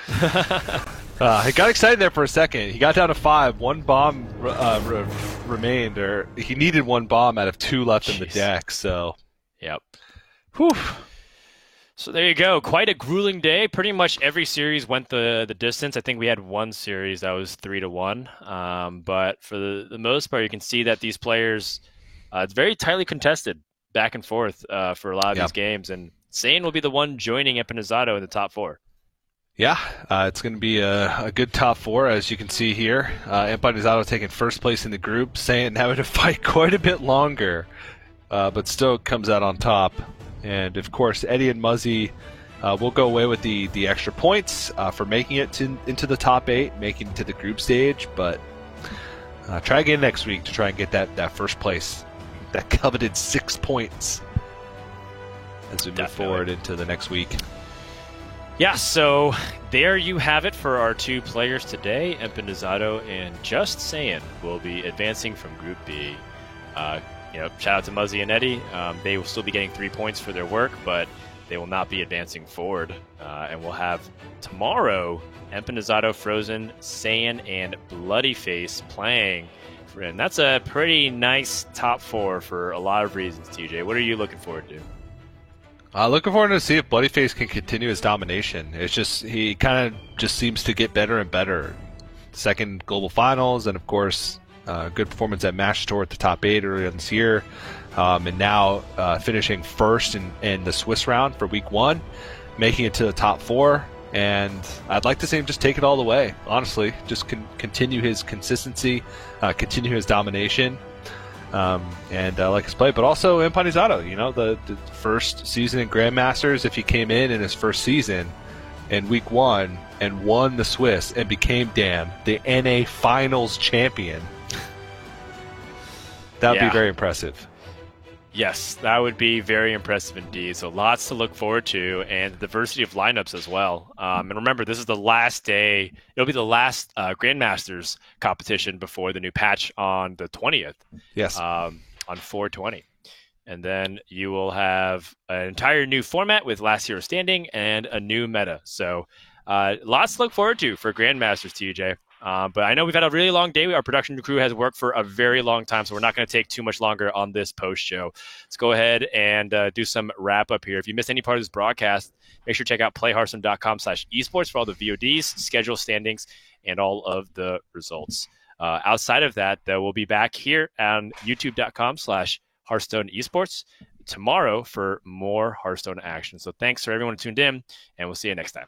He got excited there for a second. He got down to 5. 1 bomb remained, or he needed 1 bomb out of 2 left in the
Jeez.
deck. So,
Yep.
whew.
So there you go. Quite a grueling day. Pretty much every series went the distance. I think we had one series that was 3-1. But for the most part, you can see that these players, it's very tightly contested back and forth for a lot of these games. And Saiyan will be the one joining Empanizado in the top 4.
Yeah, it's going to be a good top 4, as you can see here. Empanizado taking first place in the group, Saiyan having to fight quite a bit longer, but still comes out on top. And, of course, Eddie and Muzzy will go away with the extra points for making it into the top 8, making it to the group stage. But try again next week to try and get that first place, that coveted 6 points as we move forward into the next week.
Yeah, so there you have it for our 2 players today. Empanizado and Just Saiyan will be advancing from Group B. Shout out to Muzzy and Eddie. They will still be getting 3 points for their work, but they will not be advancing forward. And we'll have tomorrow Empanizado, Frozen, Saiyan, and Bloody Face playing. And that's a pretty nice top 4 for a lot of reasons, TJ. What are you looking forward to?
Looking forward to see if Bloodyface can continue his domination. It's just he kind of just seems to get better and better. Second global finals, and of course, good performance at Match Tour at the top 8 earlier this year, and now finishing first in the Swiss round for week 1, making it to the top 4. And I'd like to see him just take it all the way. Honestly, just continue his consistency, continue his domination. And like his play, but also Empanizado, the first season in Grandmasters, if he came in his first season in week 1 and won the Swiss and became, the NA Finals champion, that would be very impressive.
Yes, that would be very impressive indeed. So lots to look forward to, and the diversity of lineups as well. And remember, this is the last day. It'll be the last Grandmasters competition before the new patch on the 20th.
Yes.
On 4/20. And then you will have an entire new format with last hero standing and a new meta. So lots to look forward to for Grandmasters, TJ. But I know we've had a really long day. Our production crew has worked for a very long time, so we're not going to take too much longer on this post show. Let's go ahead and do some wrap up here. If you missed any part of this broadcast, make sure to check out playhearthstone.com/esports for all the VODs, schedule standings, and all of the results. Outside of that, we'll be back here on youtube.com/Hearthstone Esports tomorrow for more Hearthstone action. So thanks for everyone who tuned in, and we'll see you next time.